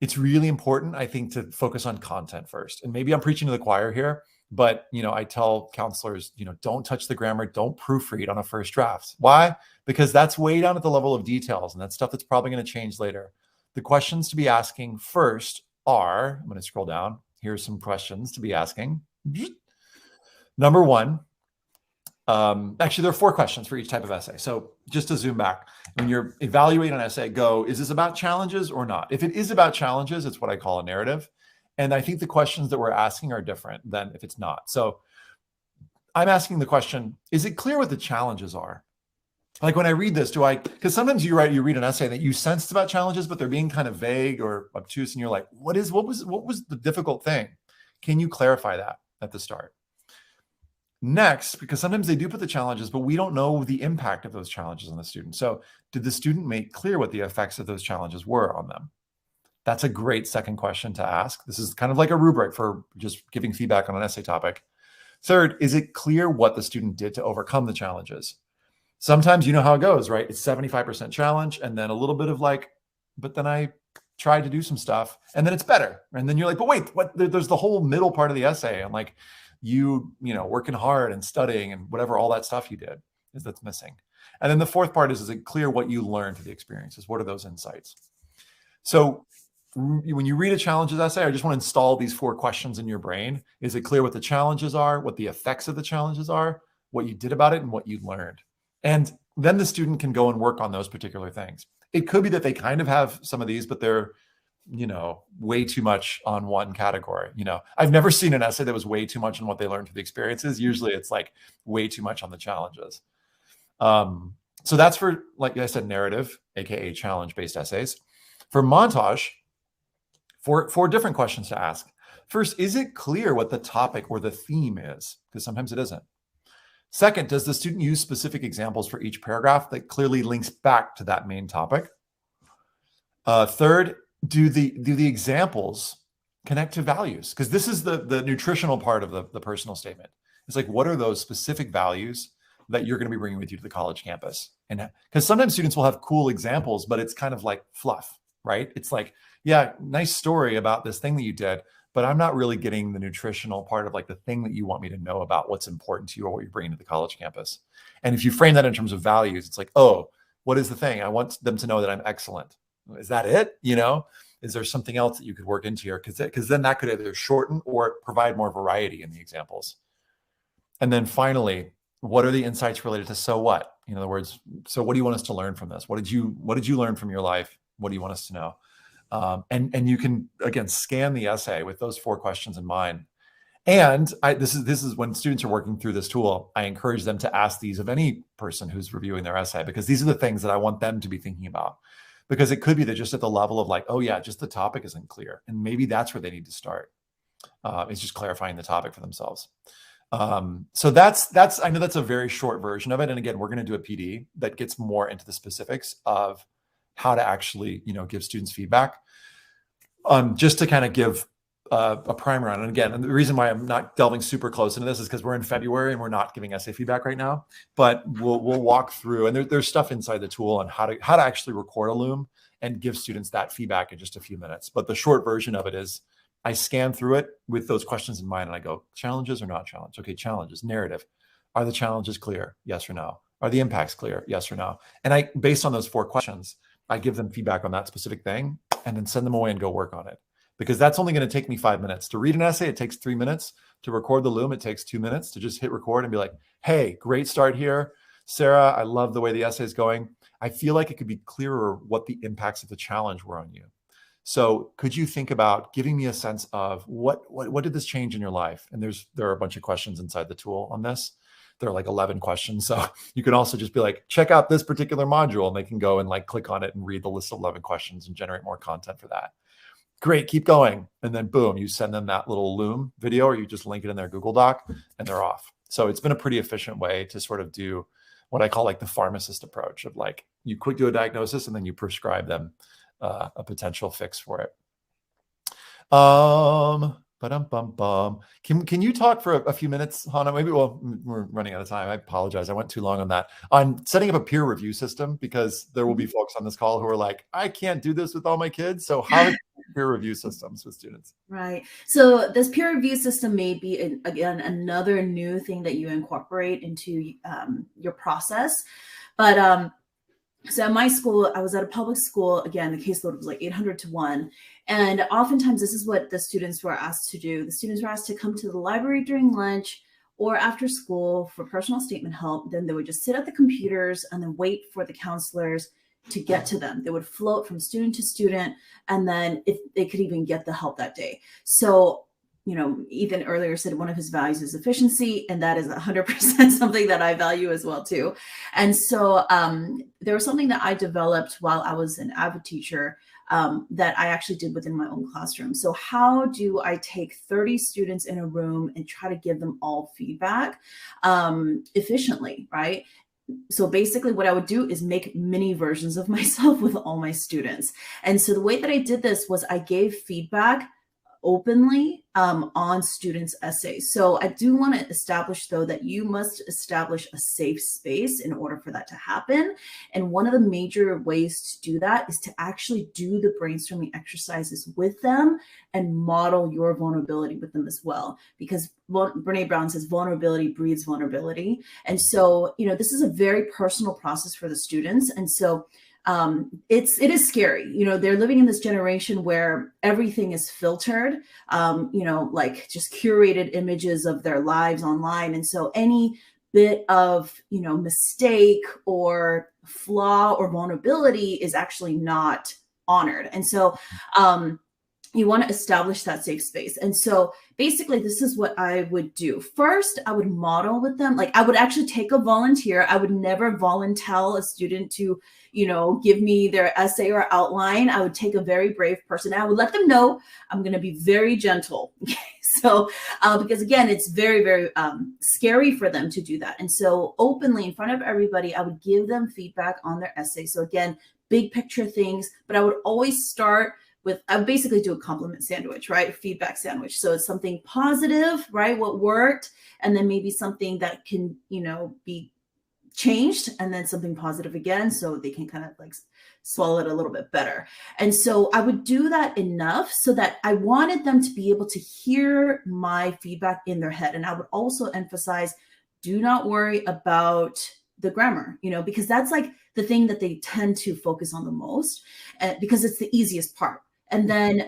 it's really important, I think, to focus on content first. And maybe I'm preaching to the choir here, but I tell counselors, don't touch the grammar, don't proofread on a first draft. Why? Because that's way down at the level of details, and that's stuff that's probably going to change later. The questions to be asking first are, I'm going to scroll down. Here's some questions to be asking. Number one, actually, there are 4 questions for each type of essay. So just to zoom back, when you're evaluating an essay, is this about challenges or not? If it is about challenges, it's what I call a narrative. And I think the questions that we're asking are different than if it's not. So I'm asking the question, is it clear what the challenges are? Like when I read this, because sometimes you read an essay that you sensed about challenges, but they're being kind of vague or obtuse. And you're like, what was the difficult thing? Can you clarify that at the start? Next, because sometimes they do put the challenges, but we don't know the impact of those challenges on the student. So did the student make clear what the effects of those challenges were on them? That's a great second question to ask. This is kind of like a rubric for just giving feedback on an essay topic. Third, is it clear what the student did to overcome the challenges? Sometimes you know how it goes, right? It's 75% challenge and then a little bit of but then I tried to do some stuff and then it's better. And then you're like, but wait, what? There's the whole middle part of the essay. I'm like, working hard and studying and whatever, all that stuff you did that's missing. And then the fourth part is it clear what you learned through the experiences? What are those insights? So when you read a challenges essay, I just want to install these 4 questions in your brain. Is it clear what the challenges are, what the effects of the challenges are, what you did about it, and what you learned? And then the student can go and work on those particular things. It could be that they kind of have some of these, but they're way too much on one category. I've never seen an essay that was way too much on what they learned through the experiences. Usually it's like way too much on the challenges. So that's for, like I said, narrative, AKA challenge-based essays. For montage, 4 different questions to ask. First, is it clear what the topic or the theme is? Because sometimes it isn't. Second, does the student use specific examples for each paragraph that clearly links back to that main topic? Third, do the examples connect to values? Because this is the nutritional part of the personal statement. It's like, what are those specific values that you're going to be bringing with you to the college campus? And because sometimes students will have cool examples, but it's kind of like fluff, right? It's like, yeah, nice story about this thing that you did, but I'm not really getting the nutritional part of the thing that you want me to know about what's important to you or what you're bringing to the college campus. And if you frame that in terms of values, it's like, oh, what is the thing? I want them to know that I'm excellent. Is that it? Is there something else that you could work into here? Because then that could either shorten or provide more variety in the examples. And then finally, what are the insights related to so what? In other words, so what do you want us to learn from this? What did you learn from your life? What do you want us to know? And you can, again, scan the essay with those 4 questions in mind. And this is when students are working through this tool, I encourage them to ask these of any person who's reviewing their essay, because these are the things that I want them to be thinking about. Because it could be that just at the level of oh yeah, just the topic isn't clear. And maybe that's where they need to start. It's just clarifying the topic for themselves. So that's, I know that's a very short version of it. And again, we're going to do a PD that gets more into the specifics of how to actually, give students feedback. Just to kind of give a primer on it. And again, and the reason why I'm not delving super close into this is because we're in February and we're not giving essay feedback right now, but we'll walk through, and there's stuff inside the tool on how to actually record a loom and give students that feedback in just a few minutes. But the short version of it is I scan through it with those questions in mind and I go, challenges or not challenge? Okay, challenges, narrative. Are the challenges clear? Yes or no? Are the impacts clear? Yes or no? And based on those 4 questions, I give them feedback on that specific thing and then send them away and go work on it. Because that's only going to take me 5 minutes. To read an essay, it takes 3 minutes. To record the loom, it takes 2 minutes. To just hit record and be like, hey, great start here. Sarah, I love the way the essay is going. I feel like it could be clearer what the impacts of the challenge were on you. So could you think about giving me a sense of what did this change in your life? And there are a bunch of questions inside the tool on this. There are 11 questions. So you can also just be like, check out this particular module, and they can go and click on it and read the list of 11 questions and generate more content for that. Great, keep going. And then boom, you send them that little Loom video, or you just link it in their Google Doc and they're off. So it's been a pretty efficient way to sort of do what I call the pharmacist approach of you quick do a diagnosis and then you prescribe them a potential fix for it. Ba-dum-bum-bum. Can you talk for a few minutes, Hannah? Maybe, well, we're running out of time. I apologize. I went too long on that. On setting up a peer review system, because there will be folks on this call who are like, I can't do this with all my kids. So how to peer review systems with students? Right. So this peer review system may be, again, another new thing that you incorporate into your process. But so at my school, I was at a public school. Again, the caseload was like 800 to 1. And oftentimes this is what the students were asked to do. The students were asked to come to the library during lunch or after school for personal statement help. Then they would just sit at the computers and then wait for the counselors to get to them. They would float from student to student, and then if they could even get the help that day. So, Ethan earlier said one of his values is efficiency, and that is 100% something that I value as well too. And so there was something that I developed while I was an AVID teacher that I actually did within my own classroom. So how do I take 30 students in a room and try to give them all feedback efficiently, right? So basically what I would do is make mini versions of myself with all my students. And so the way that I did this was I gave feedback openly on students' essays. So I do want to establish, though, that you must establish a safe space in order for that to happen. And one of the major ways to do that is to actually do the brainstorming exercises with them and model your vulnerability with them as well. Because Brene Brown says vulnerability breeds vulnerability. And so, this is a very personal process for the students. And so it is scary. They're living in this generation where everything is filtered, like just curated images of their lives online. And so any bit of, mistake or flaw or vulnerability is actually not honored. And so, you want to establish that safe space. And so basically this is what I would do. First, I would model with them. Like I would actually take a volunteer. I would never volunteer a student to, give me their essay or outline. I would take a very brave person. I would let them know I'm going to be very gentle. So, because again, it's very, very scary for them to do that. And so openly in front of everybody, I would give them feedback on their essay. So again, big picture things, but I would always start I would basically do a compliment sandwich, right? A feedback sandwich. So it's something positive, right? What worked, and then maybe something that can, be changed, and then something positive again, so they can kind of like swallow it a little bit better. And so I would do that enough so that I wanted them to be able to hear my feedback in their head. And I would also emphasize, do not worry about the grammar, because that's like the thing that they tend to focus on the most, because it's the easiest part. And then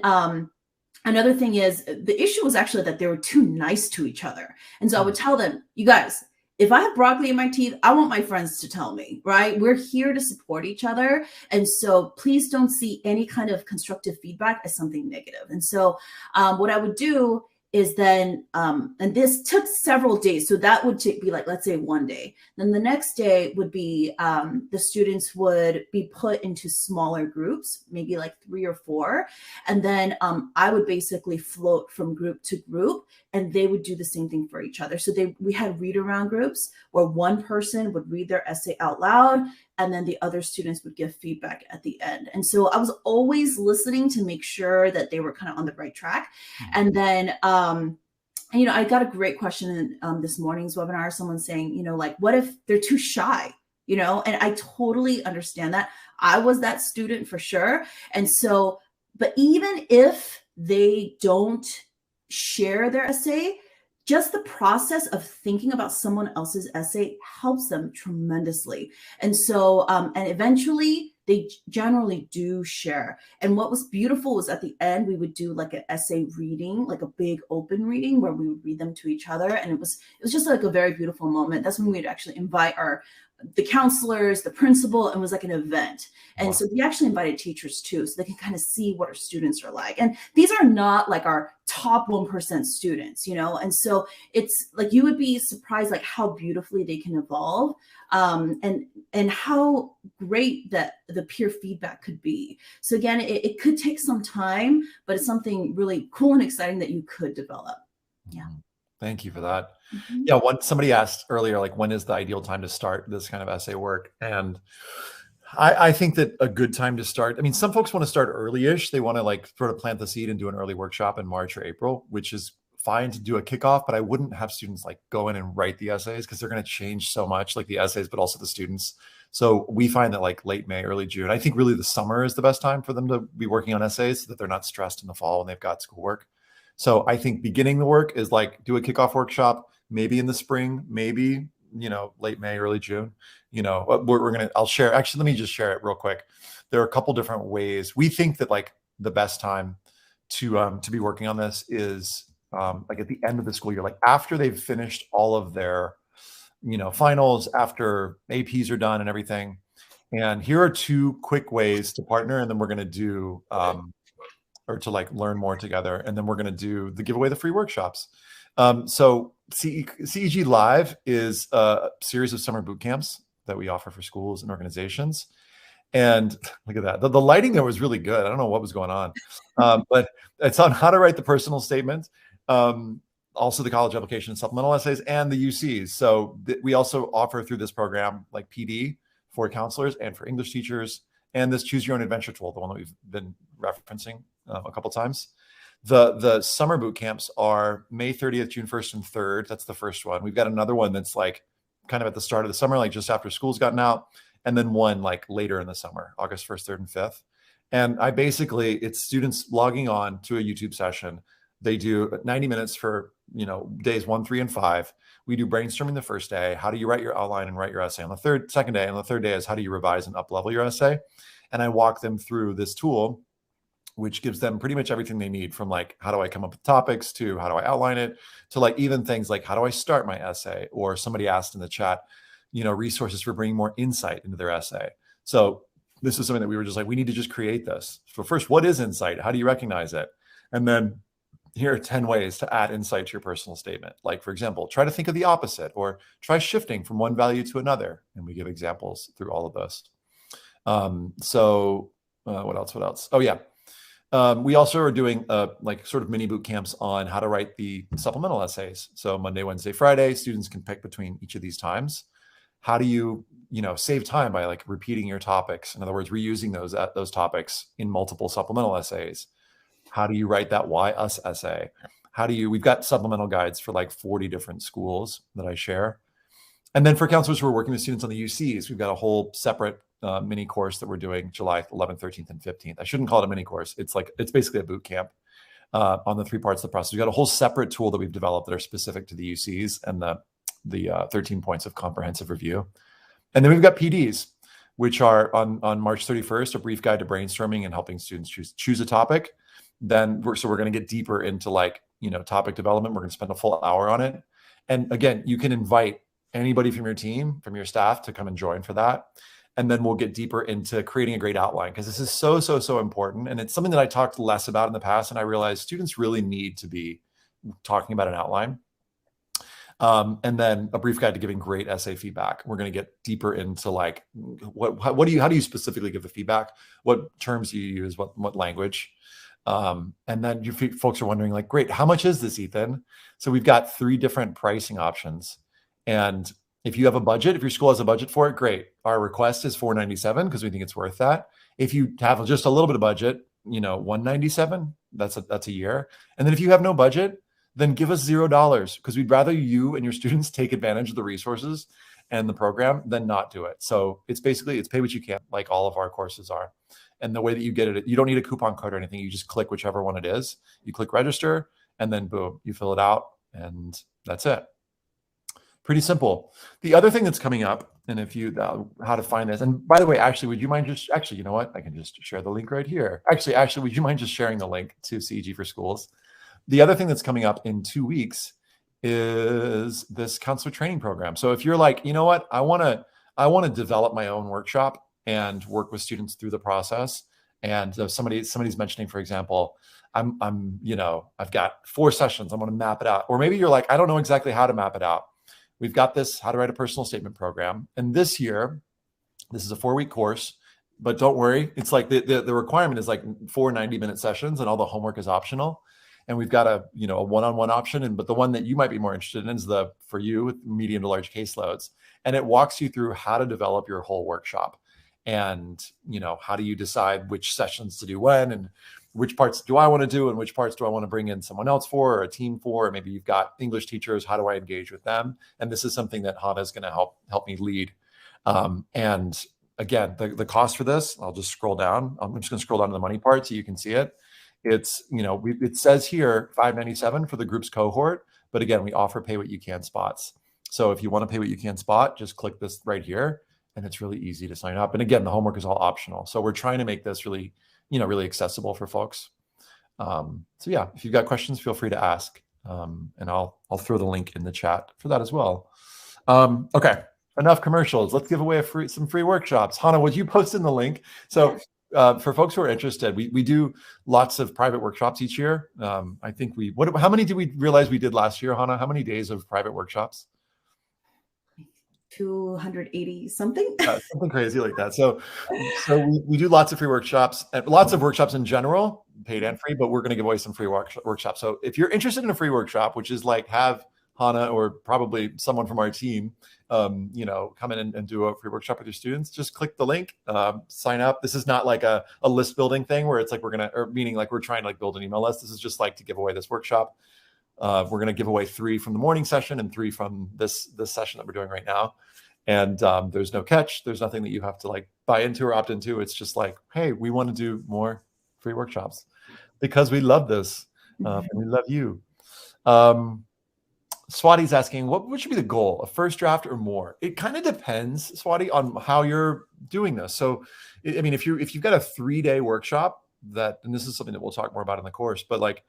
another thing is the issue was actually that they were too nice to each other. And so I would tell them, you guys, if I have broccoli in my teeth, I want my friends to tell me, right? We're here to support each other. And so please don't see any kind of constructive feedback as something negative. And so what I would do is then, and this took several days. So that would be like, let's say 1 day. Then the next day would be, the students would be put into smaller groups, maybe like 3 or 4. And then I would basically float from group to group, and they would do the same thing for each other. So we had read around groups where one person would read their essay out loud, and then the other students would give feedback at the end. And so I was always listening to make sure that they were kind of on the right track. And then, I got a great question in this morning's webinar, someone saying, like, what if they're too shy? And I totally understand that. I was that student for sure. And so, but even if they don't share their essay, just the process of thinking about someone else's essay helps them tremendously. And so, and eventually they generally do share. And what was beautiful was at the end, we would do like an essay reading, like a big open reading where we would read them to each other. And it was just like a very beautiful moment. That's when we'd actually invite the counselors, the principal, and it was like an event. And wow. So we actually invited teachers too, so they can kind of see what our students are like. And these are not like our top 1% students, and so it's like, you would be surprised like how beautifully they can evolve, and how great that the peer feedback could be. So again, it could take some time, but it's something really cool and exciting that you could develop. Yeah. Thank you for that. Mm-hmm. Yeah, somebody asked earlier, like, when is the ideal time to start this kind of essay work? And I think that a good time to start, I mean, some folks want to start early-ish. They want to like sort of plant the seed and do an early workshop in March or April, which is fine to do a kickoff, but I wouldn't have students like go in and write the essays because they're going to change so much, like the essays, but also the students. So we find that like late May, early June, I think really the summer is the best time for them to be working on essays so that they're not stressed in the fall when they've got schoolwork. So I think beginning the work is like do a kickoff workshop, maybe in the spring, maybe, late May, early June. I'll share, actually, let me just share it real quick. There are a couple different ways. We think that like the best time to be working on this is like at the end of the school year, like after they've finished all of their, finals, after APs are done and everything. And here are two quick ways to partner. And then we're going to do, or to like learn more together. And then we're going to give away the free workshops. So CEG Live is a series of summer boot camps that we offer for schools and organizations. And look at that. The lighting there was really good. I don't know what was going on. But it's on how to write the personal statement, also the college application supplemental essays, and the UCs. So we also offer through this program like PD for counselors and for English teachers, and this choose your own adventure tool, the one that we've been referencing a couple times. The summer boot camps are May 30th, June 1st, and 3rd. That's the first one. We've got another one that's like kind of at the start of the summer, like just after school's gotten out, and then one like later in the summer, August 1st, 3rd, and 5th. And it's students logging on to a YouTube session. They do 90 minutes for, days 1, 3, and 5. We do brainstorming the first day. How do you write your outline and write your essay on the second day? And the third day is how do you revise and up-level your essay? And I walk them through this tool, which gives them pretty much everything they need, from like, how do I come up with topics, to how do I outline it, to like even things like, how do I start my essay? Or somebody asked in the chat, resources for bringing more insight into their essay. So this is something that we were just like, we need to just create this. So first, what is insight? How do you recognize it? And then here are 10 ways to add insight to your personal statement. Like, for example, try to think of the opposite, or try shifting from one value to another. And we give examples through all of this. What else? Oh yeah. We also are doing like sort of mini boot camps on how to write the supplemental essays. So Monday, Wednesday, Friday, students can pick between each of these times. How do you, save time by like repeating your topics? In other words, reusing those topics in multiple supplemental essays. How do you write that why us essay? We've got supplemental guides for like 40 different schools that I share. And then for counselors who are working with students on the UCs, we've got a whole separate mini course that we're doing July 11th, 13th, and 15th. I shouldn't call it a mini course. It's basically a boot camp on the 3 parts of the process. We've got a whole separate tool that we've developed that are specific to the UCs and the 13 points of comprehensive review. And then we've got PDs, which are on March 31st, a brief guide to brainstorming and helping students choose a topic. Then we're going to get deeper into like, topic development. We're going to spend a full hour on it. And again, you can invite anybody from your team, from your staff, to come and join for that. And then we'll get deeper into creating a great outline, because this is so important. And it's something that I talked less about in the past. And I realized students really need to be talking about an outline. And then a brief guide to giving great essay feedback. We're going to get deeper into like, how do you specifically give the feedback? What terms do you use? What language? And then you folks are wondering like, great, how much is this, Ethan? So we've got 3 different pricing options. And if you have a budget, if your school has a budget for it, great. Our request is $497 because we think it's worth that. If you have just a little bit of budget, $197, that's a year. And then if you have no budget, then give us $0, because we'd rather you and your students take advantage of the resources and the program than not do it. So it's pay what you can, like all of our courses are. And the way that you get it, you don't need a coupon code or anything. You just click whichever one it is. You click register, and then boom, you fill it out, and that's it. Pretty simple. The other thing that's coming up, and if you, how to find this, and by the way, Ashley, would you mind you know what? I can just share the link right here. Actually, Ashley, would you mind just sharing the link to CEG for Schools? The other thing that's coming up in 2 weeks is this counselor training program. So if you're like, you know what, I want to develop my own workshop and work with students through the process. And somebody's mentioning, for example, I've got 4 sessions. I'm going to map it out. Or maybe you're like, I don't know exactly how to map it out. We've got this how to write a personal statement program. And this year, this is a 4-week course, but don't worry. It's like the requirement is like 4 90-minute sessions, and all the homework is optional. And we've got a one-on-one option, but the one that you might be more interested in is for you with medium to large caseloads. And it walks you through how to develop your whole workshop. And, how do you decide which sessions to do when, and which parts do I want to do and which parts do I want to bring in someone else for, or a team for? Or maybe you've got English teachers. How do I engage with them? And this is something that Hanah is going to help me lead. And again, the cost for this, I'll just scroll down. I'm just going to scroll down to the money part so you can see it. It's, it says here $597 for the group's cohort, but again, we offer pay what you can spots. So if you want to pay what you can spot, just click this right here, and it's really easy to sign up. And again, the homework is all optional. So we're trying to make this really, really accessible for folks. So yeah, if you've got questions, feel free to ask, and I'll throw the link in the chat for that as well. Okay, enough commercials. Let's give away some free workshops. Hanah, would you post in the link? So for folks who are interested, we do lots of private workshops each year. I think how many did we realize we did last year, Hanah? How many days of private workshops? 280 something. Something crazy like that. So we do lots of free workshops, and lots of workshops in general, paid and free, but we're going to give away some free workshops. So if you're interested in a free workshop, which is like have Hanah or probably someone from our team, come in and do a free workshop with your students, just click the link, sign up. This is not like a list building thing where it's like meaning like we're trying to like build an email list. This is just like to give away this workshop. We're going to give away 3 from the morning session and 3 from this session that we're doing right now. And there's no catch. There's nothing that you have to like buy into or opt into. It's just like, hey, we want to do more free workshops because we love this and we love you. Swati's asking, what should be the goal? A first draft or more? It kind of depends, Swati, on how you're doing this. So, I mean, if you've got a 3-day workshop and this is something that we'll talk more about in the course, but like,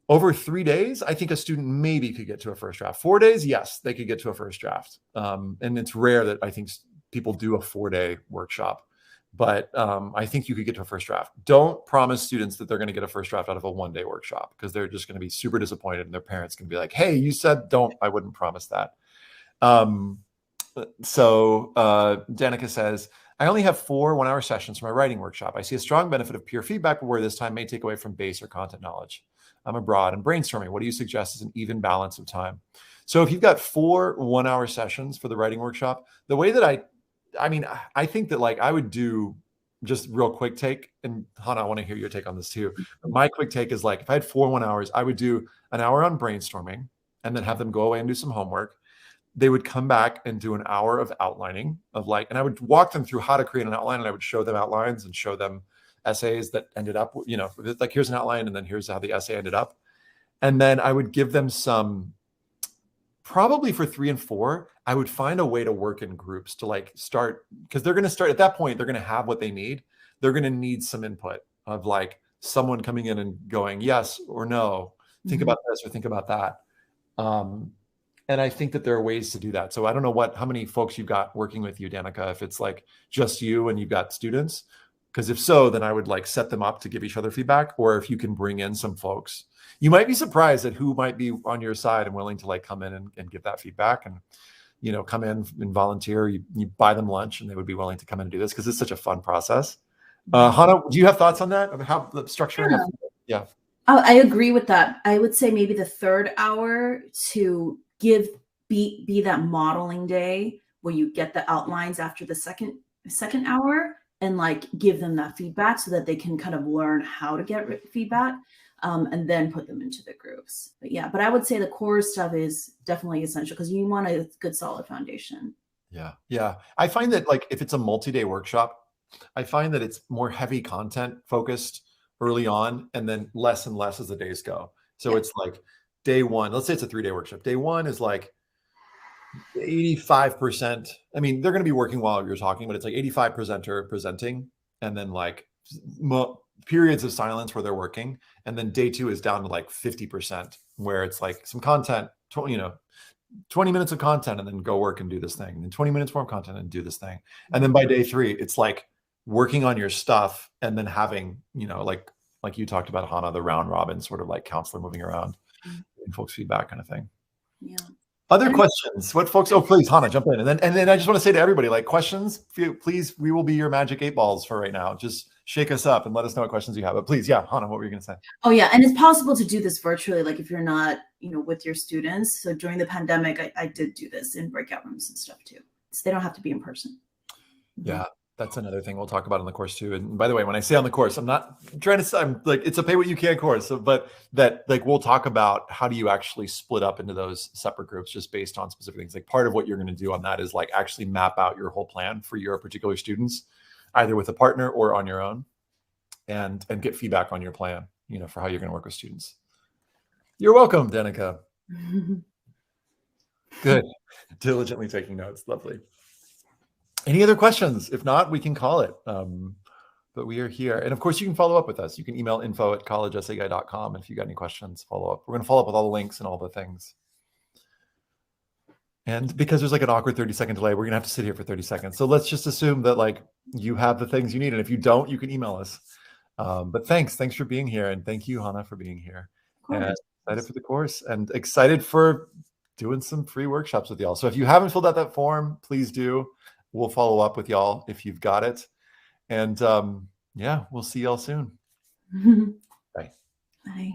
over 3 days, I think a student maybe could get to a first draft. 4 days, yes, they could get to a first draft. And it's rare that I think people do a 4-day workshop, but I think you could get to a first draft. Don't promise students that they're going to get a first draft out of a 1-day workshop, because they're just going to be super disappointed, and their parents can be like, hey, you said don't. I wouldn't promise that. So Danica says, I only have 4 one-hour sessions for my writing workshop. I see a strong benefit of peer feedback, but where this time may take away from base or content knowledge. I'm abroad and brainstorming. What do you suggest as an even balance of time? So if you've got 4 one-hour sessions for the writing workshop, the way that I think that like I would do just real quick take, and Hanah, I want to hear your take on this too. My quick take is like, if I had 4 1-hours, I would do an hour on brainstorming and then have them go away and do some homework. They would come back and do an hour of outlining and I would walk them through how to create an outline, and I would show them outlines and show them essays that ended up, like here's an outline and then here's how the essay ended up. And then I would give them probably for 3 and 4, I would find a way to work in groups to like start, because they're going to start at that point, they're going to have what they need. They're going to need some input of like someone coming in and going, yes or no, think about this or think about that. And I think that there are ways to do that. So I don't know how many folks you've got working with you, Danica, if it's like just you and you've got students. Because if so, then I would like set them up to give each other feedback, or if you can bring in some folks. You might be surprised at who might be on your side and willing to like come in and give that feedback, and come in and volunteer. You buy them lunch and they would be willing to come in and do this because it's such a fun process. Hanah, do you have thoughts on that, of how the structuring? Yeah. I agree with that. I would say maybe the 3rd hour to be that modeling day where you get the outlines after the second hour, and like give them that feedback so that they can kind of learn how to get feedback, and then put them into the groups. But I would say the core stuff is definitely essential because you want a good solid foundation. Yeah. I find that like if it's a multi-day workshop, I find that it's more heavy content focused early on and then less and less as the days go. So it's like day 1, let's say it's a 3-day workshop. Day 1 is like 85%. I mean, they're going to be working while you're talking, but it's like 85% are presenting, and then like periods of silence where they're working. And then day 2 is down to like 50%, where it's like some content, 20 minutes of content, and then go work and do this thing. And then 20 minutes more content and do this thing. And then by day 3, it's like working on your stuff and then having, like you talked about, Hanah, the round robin sort of like counselor moving around and folks feedback kind of thing. Yeah. Other questions? What folks? Oh, please, Hanah, jump in. And then I just want to say to everybody, like, questions, please, we will be your magic 8 balls for right now. Just shake us up and let us know what questions you have. But please, yeah, Hanah, what were you going to say? Oh, yeah. And it's possible to do this virtually, like if you're not, with your students. So during the pandemic, I did do this in breakout rooms and stuff too. So they don't have to be in person. Yeah. That's another thing we'll talk about on the course too. And by the way, when I say on the course, I'm not trying to say, I'm like, it's a pay what you can course. So, but that like, we'll talk about how do you actually split up into those separate groups just based on specific things. Like part of what you're going to do on that is like actually map out your whole plan for your particular students, either with a partner or on your own, and get feedback on your plan, for how you're going to work with students. You're welcome, Danica. Good. Diligently taking notes. Lovely. Any other questions? If not, we can call it. But we are here. And of course, you can follow up with us. You can email info@collegeessayguy.com if you got any questions, follow up. We're going to follow up with all the links and all the things. And because there's like an awkward 30-second delay, we're going to have to sit here for 30 seconds. So let's just assume that like you have the things you need. And if you don't, you can email us. But thanks for being here. And thank you, Hanah, for being here. And excited for the course and excited for doing some free workshops with y'all. So if you haven't filled out that form, please do. We'll follow up with y'all if you've got it. And yeah, we'll see y'all soon. Bye. Bye.